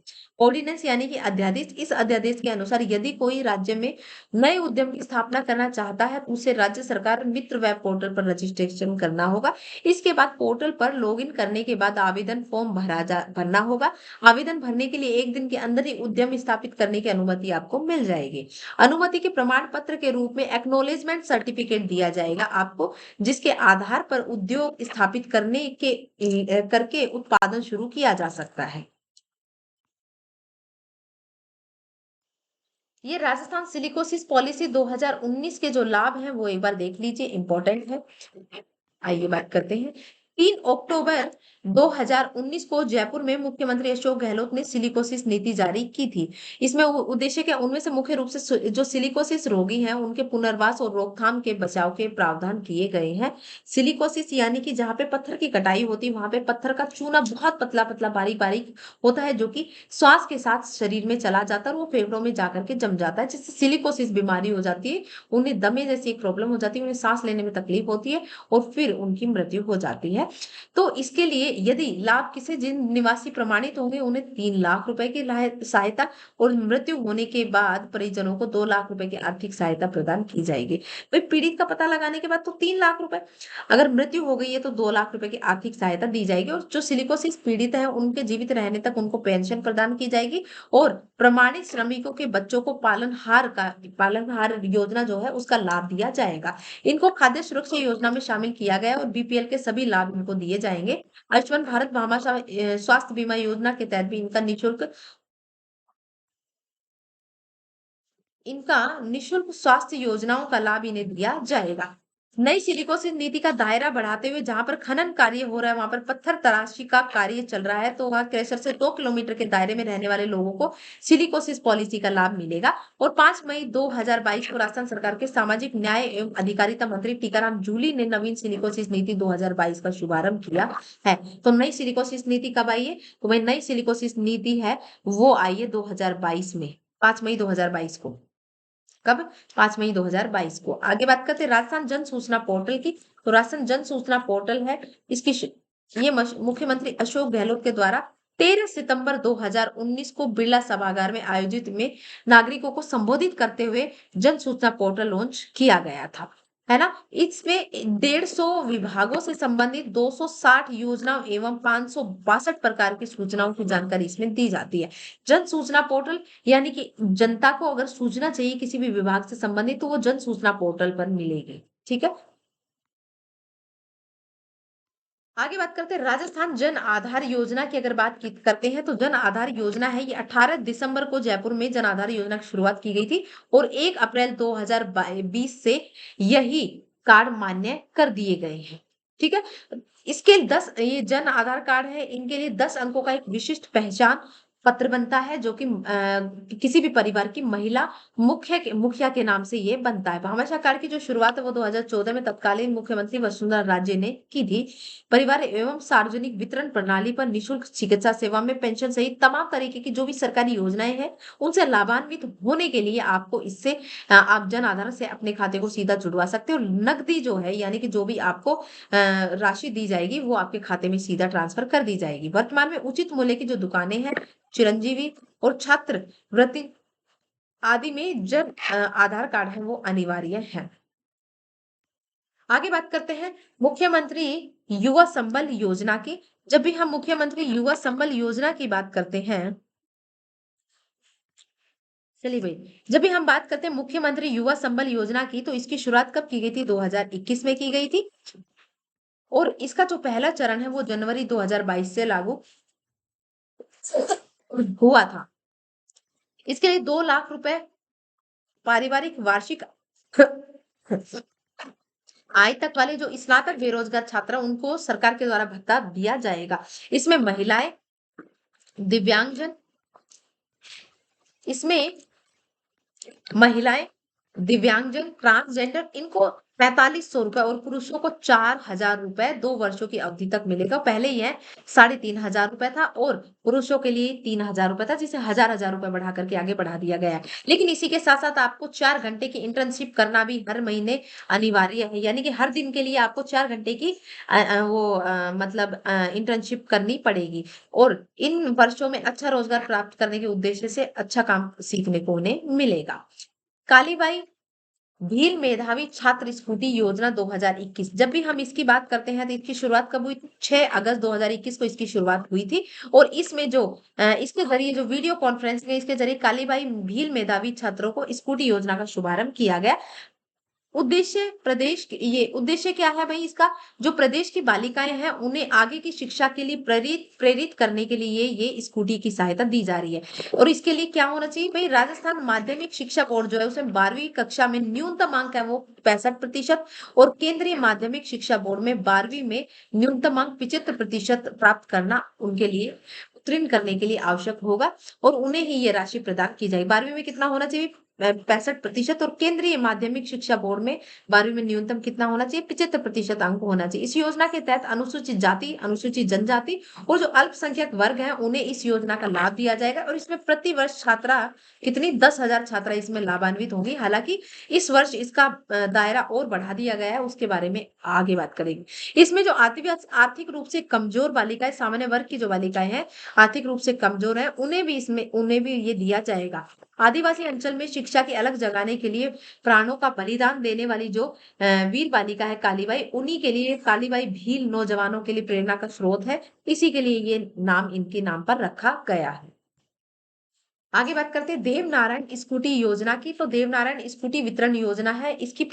ऑर्डिनेंस यानी कि अध्यादेश। इस अध्यादेश के अनुसार यदि कोई राज्य में नए उद्यम की स्थापना करना चाहता है तो उसे राज्य सरकार मित्र वेब पोर्टल पर रजिस्ट्रेशन करना होगा। इसके बाद पोर्टल पर लॉगिन करने के बाद आवेदन फॉर्म भरना होगा। आवेदन भरने के लिए 1 दिन के अंदर ही उद्यम स्थापित करने की अनुमति आपको मिल जाएगी। अनुमति के प्रमाण पत्र के रूप में एक्नॉलेजमेंट सर्टिफिकेट दिया जाएगा आपको, जिसके आधार पर उद्योग स्थापित करके उत्पादन शुरू किया जा सकता है। ये राजस्थान सिलिकोसिस पॉलिसी 2019 के जो लाभ हैं वो एक बार देख लीजिए, इंपॉर्टेंट है। आइए बात करते हैं। 3 अक्टूबर 2019 को जयपुर में मुख्यमंत्री अशोक गहलोत ने सिलिकोसिस नीति जारी की थी। इसमें उद्देश्य क्या, उनमें से मुख्य रूप से जो सिलिकोसिस रोगी हैं उनके पुनर्वास और रोकथाम के बचाव के प्रावधान किए गए हैं। सिलिकोसिस यानी कि जहाँ पे पत्थर की कटाई होती है वहां पे पत्थर का चूना बहुत पतला पतला बारीक बारीक होता है, जो कि श्वास के साथ शरीर में चला जाता है और वो फेफड़ों में जाकर के जम जाता है, जिससे सिलिकोसिस बीमारी हो जाती है। उन्हें दमे जैसी एक प्रॉब्लम हो जाती है, उन्हें सांस लेने में तकलीफ होती है और फिर उनकी मृत्यु हो जाती है। तो इसके लिए यदि लाभ किसे जिन निवासी प्रमाणित होंगे उन्हें 3 लाख रुपए की सहायता और मृत्यु होने के बाद परिजनों को 2 लाख रुपए की आर्थिक सहायता प्रदान की जाएगी। भाई पीड़ित का पता लगाने के बाद तो 3 लाख रुपए, अगर मृत्यु हो गई है तो 2 लाख रुपए की आर्थिक सहायता दी जाएगी और जो सिलिकोसिस पीड़ित है उनके जीवित रहने तक उनको पेंशन प्रदान की जाएगी और प्रमाणित श्रमिकों के बच्चों को पालनहार योजना जो है उसका लाभ दिया जाएगा। इनको खाद्य सुरक्षा योजना में शामिल किया गया और बीपीएल के सभी लाभ इनको दिए जाएंगे। आयुष्मान भारत भामाशाह स्वास्थ्य बीमा योजना के तहत भी इनका निशुल्क स्वास्थ्य योजनाओं का लाभ इन्हें दिया जाएगा। नई सिलिकोसिस नीति का दायरा बढ़ाते हुए जहां पर खनन कार्य हो रहा है वहां पर पत्थर तराशी का कार्य चल रहा है तो वहां क्रशर से 2 किलोमीटर के दायरे में रहने वाले लोगों को सिलिकोसिस पॉलिसी का लाभ मिलेगा। और 5 मई 2022 को राजस्थान सरकार के सामाजिक न्याय एवं अधिकारिता मंत्री टीकाराम जूली ने नवीन सिलिकोसिस नीति 2022 का शुभारंभ किया है। तो नई सिलिकोसिस नीति कब आई है, तो वही नई सिलिकोसिस नीति है वो आई है 2022 में, 5 मई 2022 को। कब, 5 मई 2022 को। आगे बात करते हैं राजस्थान जन सूचना पोर्टल की। तो राजस्थान जन सूचना पोर्टल है, इसकी ये मुख्यमंत्री अशोक गहलोत के द्वारा 13 सितंबर 2019 को बिरला सभागार में आयोजित में नागरिकों को संबोधित करते हुए जन सूचना पोर्टल लॉन्च किया गया था, है ना। इसमें 150 विभागों से संबंधित 260 योजनाओं एवं 562 प्रकार की सूचनाओं की जानकारी इसमें दी जाती है। जन सूचना पोर्टल यानी कि जनता को अगर सूचना चाहिए किसी भी विभाग से संबंधित तो वो जन सूचना पोर्टल पर मिलेगी, ठीक है। आगे बात करते हैं राजस्थान जन आधार योजना की। अगर करते हैं तो जन आधार योजना है, ये 18 दिसंबर को जयपुर में जन आधार योजना की शुरुआत की गई थी और 1 अप्रैल 2020 से यही कार्ड मान्य कर दिए गए हैं, ठीक है। इसके 10 ये जन आधार कार्ड है, इनके लिए 10 अंकों का एक विशिष्ट पहचान पत्र बनता है जो कि किसी भी परिवार की महिला मुखिया के नाम से ये बनता है। भामाशाह कार्ड की जो शुरुआत है वो 2014 में तत्कालीन मुख्यमंत्री वसुंधरा राजे ने की थी। परिवार एवं सार्वजनिक वितरण प्रणाली पर निःशुल्क चिकित्सा सेवा में पेंशन सहित तमाम तरीके की जो भी सरकारी योजनाएं हैं, उनसे लाभान्वित होने के लिए आपको इससे आप जन आधार से अपने खाते को सीधा जुड़वा सकते हो। नकदी जो है यानी कि जो भी आपको राशि दी जाएगी वो आपके खाते में सीधा ट्रांसफर कर दी जाएगी। वर्तमान में उचित मूल्य की जो दुकानें हैं, चिरंजीवी और छात्रवृत्ति आदि में जन आधार कार्ड है वो अनिवार्य है। आगे बात करते हैं मुख्यमंत्री युवा संबल योजना की। जब भी हम मुख्यमंत्री युवा संबल योजना की बात करते हैं, चलिए भाई, जब भी हम बात करते हैं मुख्यमंत्री युवा संबल योजना की, तो इसकी शुरुआत कब की गई थी? 2021 में की गई थी और इसका जो पहला चरण है वो जनवरी 2022 से लागू हुआ था। इसके लिए 2 लाख रुपए पारिवारिक वार्षिक आय तक वाले जो स्नातक बेरोजगार छात्र हैं, उनको सरकार के द्वारा भत्ता दिया जाएगा। इसमें महिलाएं, दिव्यांगजन, इसमें महिलाएं, दिव्यांगजन, ट्रांसजेंडर इनको 4500 रुपए और पुरुषों को 4000 रुपए 2 वर्षों की अवधि तक मिलेगा। पहले यह 3500 रुपए था और पुरुषों के लिए 3000 रुपए था, जिसे हजार रुपए बढ़ा करके आगे बढ़ा दिया गया है। लेकिन इसी के साथ साथ आपको 4 घंटे की इंटर्नशिप करना भी हर महीने अनिवार्य है, यानी कि हर दिन के लिए आपको 4 घंटे की मतलब इंटर्नशिप करनी पड़ेगी और इन वर्षों में अच्छा रोजगार प्राप्त करने के उद्देश्य से अच्छा काम सीखने को उन्हें मिलेगा। कालीबाई भील मेधावी छात्र स्कूटी योजना 2021। जब भी हम इसकी बात करते हैं तो इसकी शुरुआत कब हुई थी? 6 अगस्त 2021 को इसकी शुरुआत हुई थी और इसमें जो इसके जरिए जो वीडियो कॉन्फ्रेंसिंग है, इसके जरिए कालीबाई भील मेधावी छात्रों को स्कूटी योजना का शुभारंभ किया गया। उद्देश्य क्या है भाई इसका? जो प्रदेश की बालिकाएं हैं उन्हें आगे की शिक्षा के लिए प्रेरित करने के लिए ये स्कूटी की सहायता दी जा रही है। और इसके लिए क्या होना चाहिए भाई? राजस्थान माध्यमिक शिक्षा बोर्ड जो है उसे 12वीं कक्षा में न्यूनतम अंक है वो 65% और केंद्रीय माध्यमिक शिक्षा बोर्ड में 12वीं में न्यूनतम अंक 75% प्राप्त करना उनके लिए उत्तीर्ण करने के लिए आवश्यक होगा और उन्हें ही ये राशि प्रदान की जाएगी। 12वीं में कितना होना चाहिए? 65% और केंद्रीय माध्यमिक शिक्षा बोर्ड में 12वीं में न्यूनतम कितना होना चाहिए? 75% अंक होना चाहिए। इस योजना के तहत अनुसूचित जाति, अनुसूचित जनजाति और जो अल्पसंख्यक वर्ग हैं उन्हें इस योजना का लाभ दिया जाएगा और इसमें प्रति वर्ष छात्रा कितनी 10,000 छात्रा इसमें लाभान्वित होंगी। हालांकि इस वर्ष इसका दायरा और बढ़ा दिया गया है, उसके बारे में आगे बात करेंगे। इसमें जो आर्थिक रूप से कमजोर बालिकाएं, सामान्य वर्ग की जो बालिकाएं हैं आर्थिक रूप से कमजोर है, उन्हें भी ये दिया जाएगा। आदिवासी अंचल में शिक्षा की अलग जगाने के लिए प्राणों का बलिदान देने वाली जो वीर बालिका है कालीबाई, उन्हीं के लिए कालीबाई भील नौजवानों के लिए प्रेरणा का स्रोत है। इसी के लिए ये नाम इनके नाम पर रखा गया है। आगे बात करते हैं देवनारायण स्कूटी योजना की। तो देवनारायण स्कूटी वितरण योजना है, इसकी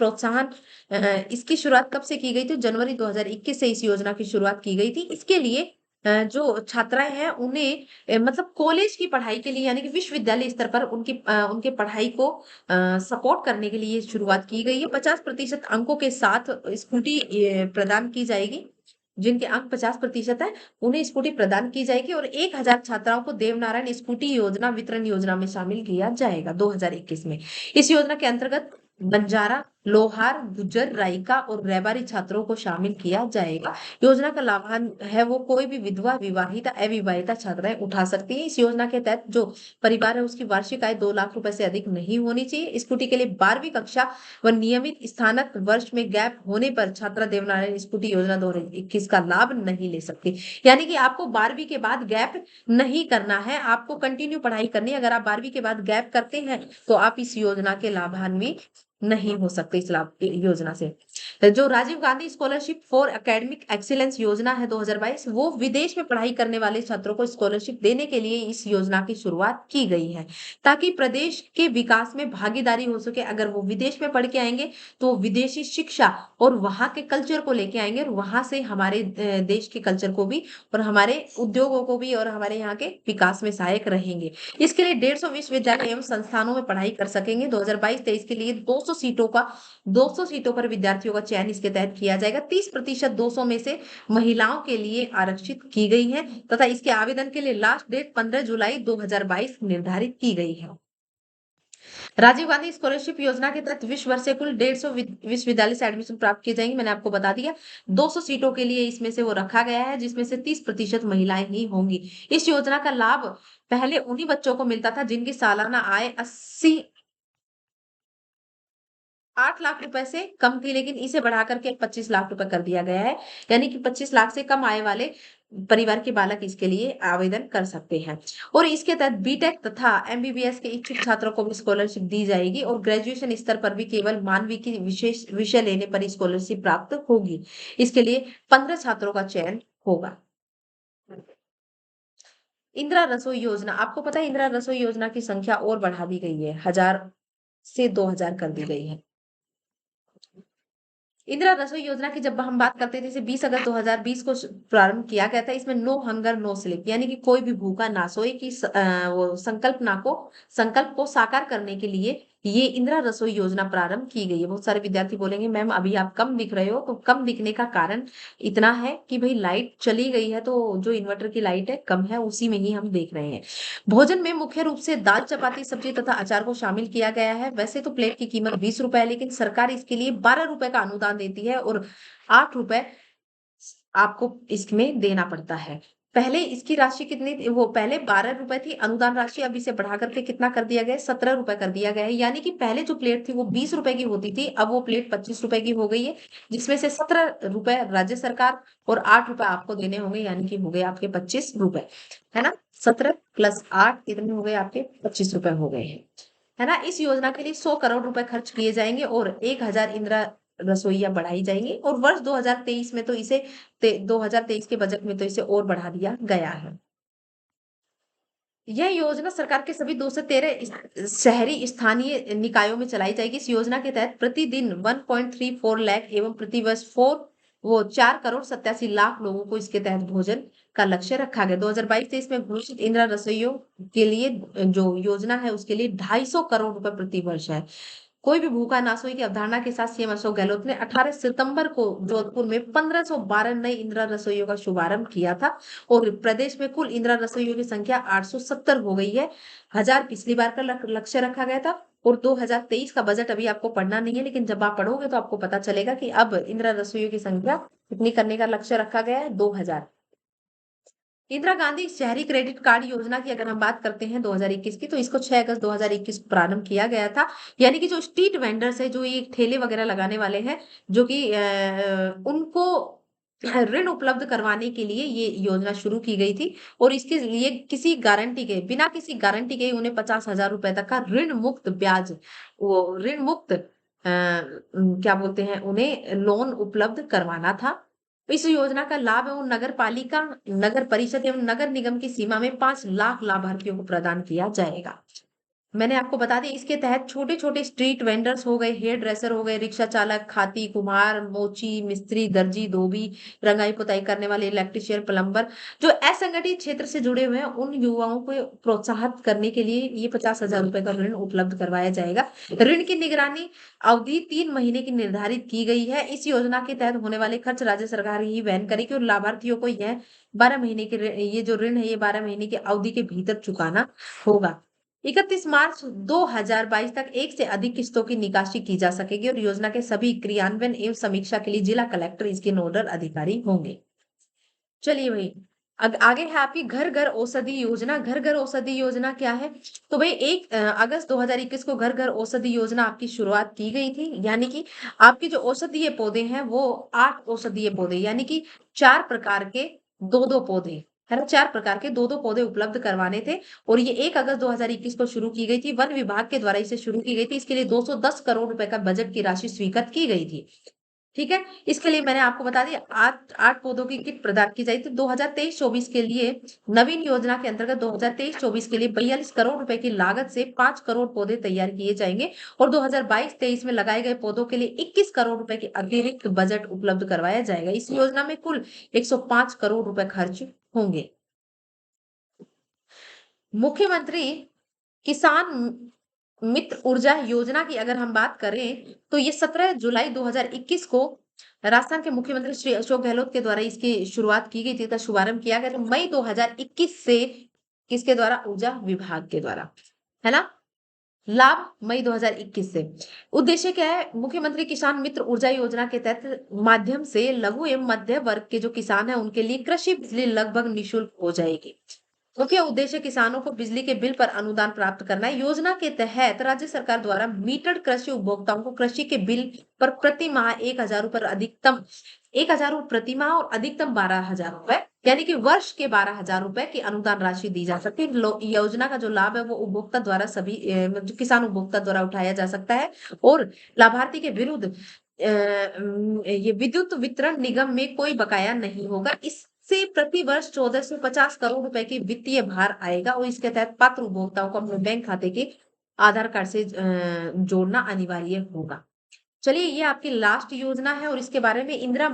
इसकी शुरुआत कब से की गई थी? जनवरी 2021 से इस योजना की शुरुआत की गई थी। इसके लिए जो छात्राएं हैं उन्हें मतलब कॉलेज की पढ़ाई के लिए यानी कि विश्वविद्यालय स्तर पर उनके पढ़ाई को सपोर्ट करने के लिए ये शुरुआत की गई है। 50% अंकों के साथ स्कूटी प्रदान की जाएगी। जिनके अंक 50% है उन्हें स्कूटी प्रदान की जाएगी और 1000 छात्राओं को देवनारायण स्कूटी योजना वितरण योजना में शामिल किया जाएगा 2021 में। इस योजना के अंतर्गत बंजारा, लोहार, गुज्जर, राइका और रैबारी छात्रों को शामिल किया जाएगा। योजना का लाभान है वो कोई भी विधवा, विवाहिता, अविवाहिता छात्राएं उठा सकती है। इस योजना के तहत जो परिवार है उसकी वार्षिक आय 2 लाख रुपए से अधिक नहीं होनी चाहिए। स्कूटी के लिए 12वीं कक्षा व नियमित स्नातक वर्ष में गैप होने पर छात्रा देवनारायण स्कूटी योजना 2021 का लाभ नहीं ले सकती। यानी कि आपको 12वीं के बाद गैप नहीं करना है, आपको कंटिन्यू पढ़ाई करनी है। अगर आप 12वीं के बाद गैप करते हैं तो आप इस योजना के लाभान्वित नहीं हो सकते इस लाभ योजना से। जो Rajiv Gandhi scholarship for academic excellence योजना है 2022, वो विदेश में पढ़ाई करने वाले छात्रों को स्कॉलरशिप देने के लिए इस योजना की शुरुआत की गई है ताकि प्रदेश के विकास में भागीदारी हो सके। अगर वो विदेश में पढ़ के आएंगे तो विदेशी शिक्षा और वहां के कल्चर को लेके आएंगे और वहां से हमारे देश के कल्चर को भी और हमारे उद्योगों को भी और हमारे यहाँ के विकास में सहायक रहेंगे। इसके लिए 150 विश्वविद्यालय एवं संस्थानों में पढ़ाई कर सकेंगे। 2022-23 के लिए 200 200 सीटों का 200 सीटों पर विद्यार्थियों का चयन इसके तहत किया जाएगा। 30% 200 में से महिलाओं के लिए आरक्षित की गई है तथा इसके आवेदन के लिए लास्ट डेट 15 जुलाई 2022 निर्धारित की गई है। राजीव गांधी स्कॉलरशिप योजना के तहत विश्व भर से कुल 150 विश्वविद्यालय से एडमिशन प्राप्त किए जाएंगे। मैंने आपको बता दिया 200 सीटों के लिए इसमें से वो रखा गया है, जिसमें से 30% महिलाएं ही होंगी। इस योजना का लाभ पहले उन्हीं बच्चों को मिलता था जिनकी सालाना आय 8 लाख रुपए से कम थी, लेकिन इसे बढ़ा करके 25 लाख रुपए कर दिया गया है। यानी कि 25 लाख से कम आय वाले परिवार के बालक इसके लिए आवेदन कर सकते हैं। और इसके तहत बीटेक तथा एमबीबीएस के इच्छुक छात्रों को भी स्कॉलरशिप दी जाएगी और ग्रेजुएशन स्तर पर भी केवल मानवीय की विशेष विषय लेने पर स्कॉलरशिप प्राप्त होगी। इसके लिए 15 छात्रों का चयन होगा। इंदिरा रसोई योजना, आपको पता है इंदिरा रसोई योजना की संख्या और बढ़ा दी गई है, 1000 से 2000 कर दी गई है। इंदिरा रसोई योजना की जब हम बात करते थे, इसे 20 अगस्त 2020 को प्रारंभ किया गया था। इसमें नो हंगर नो स्लीप यानी कि कोई भी भूखा ना सोए की वो संकल्प को साकार करने के लिए ये इंदिरा रसोई योजना प्रारंभ की गई है। बहुत सारे विद्यार्थी बोलेंगे मैम अभी आप कम दिख रहे हो, तो कम दिखने का कारण इतना है कि भाई लाइट चली गई है, तो जो इन्वर्टर की लाइट है कम है, उसी में ही हम देख रहे हैं। भोजन में मुख्य रूप से दाल चपाती सब्जी तथा अचार को शामिल किया गया है। वैसे तो प्लेट की कीमत 20 रुपए है, लेकिन सरकार इसके लिए 12 रुपए का अनुदान देती है और 8 रुपए आपको इसमें देना पड़ता है। पहले इसकी राशि कितनी थी? वो पहले 12 रुपए थी अनुदान राशि, अब इसे बढ़ा करके कितना कर दिया गया है? 17 रुपए कर दिया गया है। यानी कि पहले जो प्लेट थी वो 20 रुपए की होती थी, अब वो प्लेट 25 रुपए की हो गई है, जिसमें से 17 रुपए राज्य सरकार और 8 रुपए आपको देने होंगे, यानी कि हो गए आपके 25 रुपए, है ना? 17 प्लस 8 कितने हो गए आपके? 25 रुपए हो गए हैं, है ना? इस योजना के लिए 100 करोड़ रुपए खर्च किए जाएंगे और 1000 इंदिरा रसोइयां बढ़ाई जाएंगी और वर्ष 2023 में तो इसे 2023 के बजट में तो इसे और बढ़ा दिया गया है। यह योजना सरकार के सभी 2 से 13 शहरी स्थानीय निकायों में चलाई जाएगी। इस योजना के तहत प्रतिदिन 1.34 लाख एवं प्रतिवर्ष 4 करोड़ 87 लाख लोगों को इसके तहत भोजन का लक्ष्य रखा गया। 2022-23 में घोषित इंदिरा रसोइयों के लिए जो योजना है उसके लिए 250 करोड़ रुपए प्रति वर्ष है। कोई भी भूखा ना सोए की अवधारणा के साथ सीएम अशोक गहलोत ने 18 सितंबर को जोधपुर में 1512 नई इंदिरा रसोइयों का शुभारंभ किया था और प्रदेश में कुल इंदिरा रसोइयों की संख्या 870 हो गई है। 1000 पिछली बार का लक्ष्य रखा गया था और 2023 का बजट अभी आपको पढ़ना नहीं है, लेकिन जब आप पढ़ोगे तो आपको पता चलेगा कि अब इंदिरा रसोइयों की संख्या कितनी करने का लक्ष्य रखा गया है? 2000। इंदिरा गांधी शहरी क्रेडिट कार्ड योजना की अगर हम बात करते हैं 2021 की, तो इसको 6 अगस्त 2021 को प्रारंभ किया गया था। यानी कि जो स्ट्रीट वेंडर्स है, जो ये ठेले वगैरह लगाने वाले हैं, जो कि उनको ऋण उपलब्ध करवाने के लिए ये योजना शुरू की गई थी और इसके लिए बिना किसी गारंटी के उन्हें 50,000 रुपए तक का ऋण मुक्त ब्याज, वो ऋण मुक्त क्या बोलते हैं उन्हें, लोन उपलब्ध करवाना था। इस योजना का लाभ एवं नगर पालिका, नगर परिषद एवं नगर निगम की सीमा में 5 लाख लाभार्थियों को प्रदान किया जाएगा। मैंने आपको बता दिया इसके तहत छोटे-छोटे स्ट्रीट वेंडर्स हो गए, हेयर ड्रेसर हो गए, रिक्शा चालक, खाती, कुम्हार, मोची, मिस्त्री, दर्जी, धोबी, रंगाई पुताई करने वाले, इलेक्ट्रीशियन, प्लम्बर, जो असंगठित क्षेत्र से जुड़े हुए हैं, उन युवाओं को प्रोत्साहित करने के लिए ये 50,000 रुपए का ऋण उपलब्ध करवाया जाएगा। ऋण की निगरानी अवधि 3 महीने की निर्धारित की गई है। इस योजना के तहत होने वाले खर्च राज्य सरकार ही वहन करेगी और लाभार्थियों को यह 12 महीने के ये जो ऋण है ये 12 महीने की अवधि के भीतर चुकाना होगा। 31 मार्च 2022 तक एक से अधिक किस्तों की निकासी की जा सकेगी और योजना के सभी क्रियान्वयन एवं समीक्षा के लिए जिला कलेक्टर इसके नोडल अधिकारी होंगे। चलिए भाई, आगे है आपकी घर घर औषधि योजना। घर घर औषधि योजना क्या है? तो भाई 1 अगस्त 2021 को घर घर औषधि योजना आपकी शुरुआत की गई थी। यानी कि आपके जो औषधीय पौधे हैं वो 8 औषधीय पौधे, यानी कि 4 प्रकार के 2-2 पौधे, है ना? 4 प्रकार के 2-2 पौधे उपलब्ध करवाने थे और ये 1 अगस्त 2021 को शुरू की गई थी। वन विभाग के द्वारा इसे शुरू की गई थी। इसके लिए 210 करोड़ रुपए का बजट की राशि स्वीकृत की गई थी। ठीक है? इसके लिए मैंने आपको बता दिया 8 पौधों की किट प्रदान की जाएगी। तो 2023-24 के लिए नवीन योजना के अंतर्गत 2023-24 के लिए 42 करोड़ रुपए की लागत से 5 करोड़ पौधे तैयार किए जाएंगे और 2022-23 में लगाए गए पौधों के लिए 21 करोड़ रुपए के अतिरिक्त बजट उपलब्ध करवाया जाएगा। इस योजना में कुल 105 करोड़ रुपए खर्च होंगे। मुख्यमंत्री किसान मित्र ऊर्जा योजना की अगर हम बात करें, तो ये 17 जुलाई 2021 को राजस्थान के मुख्यमंत्री श्री अशोक गहलोत के द्वारा इसकी शुरुआत की गई थी, इसका शुभारंभ किया गया था मई 2021 से किसके द्वारा? ऊर्जा विभाग के द्वारा, है ना? लाभ मई 2021 से। उद्देश्य क्या है? मुख्यमंत्री किसान मित्र ऊर्जा योजना के तहत माध्यम से लघु एवं मध्य वर्ग के जो किसान हैं, उनके लिए कृषि बिजली लगभग निःशुल्क हो जाएगी। मुख्य उद्देश्य किसानों को बिजली के बिल पर अनुदान प्राप्त करना है। योजना के तहत राज्य सरकार द्वारा मीटर्ड कृषि उपभोक्ताओं को कृषि के बिल पर प्रति माह 1,000 रुपए अधिकतम 1,000 रुपए प्रति माह और अधिकतम 12,000 रुपए यानी कि वर्ष के 12,000 रुपए की अनुदान राशि दी जा सकती है। योजना का जो लाभ है वो उपभोक्ता द्वारा सभी जो किसान उपभोक्ता द्वारा उठाया जा सकता है और लाभार्थी के विरुद्ध ये विद्युत वितरण निगम में कोई बकाया नहीं होगा। इससे प्रति वर्ष 1450 करोड़ रुपए की वित्तीय भार आएगा और इसके तहत पात्र उपभोक्ताओं को अपने बैंक खाते के आधार कार्ड से जोड़ना अनिवार्य होगा। चलिए ये आपकी लास्ट योजना है और इसके बारे में इंदिरा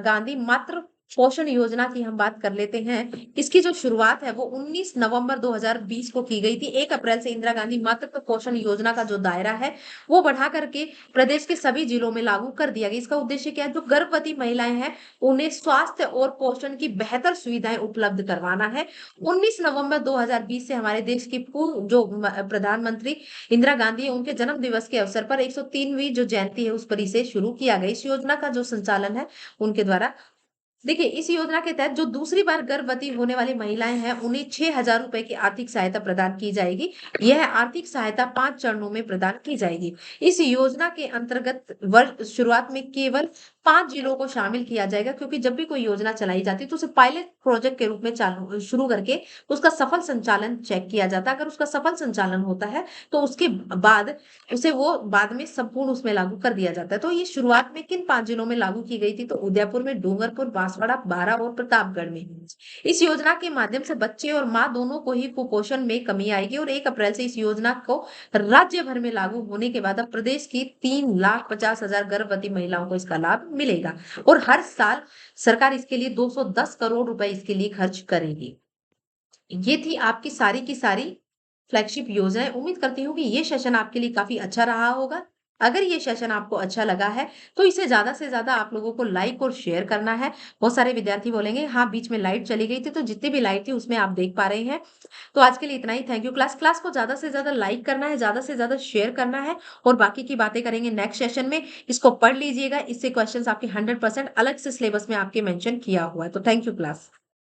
गांधी मातृ पोषण योजना की हम बात कर लेते हैं। इसकी जो शुरुआत है वो 19 नवंबर 2020 को की गई थी। 1 अप्रैल से इंदिरा गांधी मातृत्व पोषण योजना का जो दायरा है वो बढ़ा करके प्रदेश के सभी जिलों में लागू कर दिया गया। इसका उद्देश्य क्या है? जो गर्भवती महिलाएं हैं उन्हें स्वास्थ्य और पोषण की बेहतर सुविधाएं उपलब्ध करवाना है। 19 नवंबर 2020 से हमारे देश की पूर्व जो प्रधानमंत्री इंदिरा गांधी है, उनके जन्म दिवस के अवसर पर 103वीं जो जयंती है उस पर इसे शुरू किया गया। इस योजना का जो संचालन है उनके द्वारा देखिए, इस योजना के तहत जो दूसरी बार गर्भवती होने वाली महिलाएं हैं, उन्हें 6,000 रुपए की आर्थिक सहायता प्रदान की जाएगी। यह आर्थिक सहायता 5 चरणों में प्रदान की जाएगी। इस योजना के अंतर्गत वर्ष शुरुआत में केवल 5 जिलों को शामिल किया जाएगा क्योंकि जब भी कोई योजना चलाई जाती है तो उसे पायलट प्रोजेक्ट के रूप में चालू शुरू करके उसका सफल संचालन चेक किया जाता है। अगर उसका सफल संचालन होता है तो उसके बाद उसे वो बाद में संपूर्ण उसमें लागू कर दिया जाता है। तो ये शुरुआत में किन 5 जिलों में लागू की गई थी? तो उदयपुर में, डूंगरपुर, बांसवाड़ा, बारां और प्रतापगढ़ में। इस योजना के माध्यम से बच्चे और माँ दोनों को ही कुपोषण में कमी आएगी और 1 अप्रैल से इस योजना को राज्य भर में लागू होने के बाद अब प्रदेश की 3,50,000 गर्भवती महिलाओं को इसका लाभ मिलेगा और हर साल सरकार इसके लिए 210 करोड़ रुपए इसके लिए खर्च करेगी। ये थी आपकी सारी की सारी फ्लैगशिप योजनाएँ। उम्मीद करती हूँ कि ये सेशन आपके लिए काफ़ी अच्छा रहा होगा। अगर ये सेशन आपको अच्छा लगा है, तो इसे ज़्यादा से ज़्यादा आप लोगों को लाइक और शेयर करना है। बहुत सारे विद्यार्थी बोलेंगे, हाँ, बीच में लाइट चली गई थी, तो जितनी भी लाइट थी उसमें आप देख पा रहे हैं। तो आज के लिए इतना ही। Thank you class. क्लास को ज़्यादा से ज़्यादा लाइक करना है, ज़्यादा से ज़्यादा शेयर करना है और बाकी की बातें करेंगे नेक्स्ट सेशन में। इसको पढ़ लीजिएगा, इससे क्वेश्चन्स आपके 100% अलग से सिलेबस में आपके मेंशन किया हुआ है। तो थैंक यू क्लास।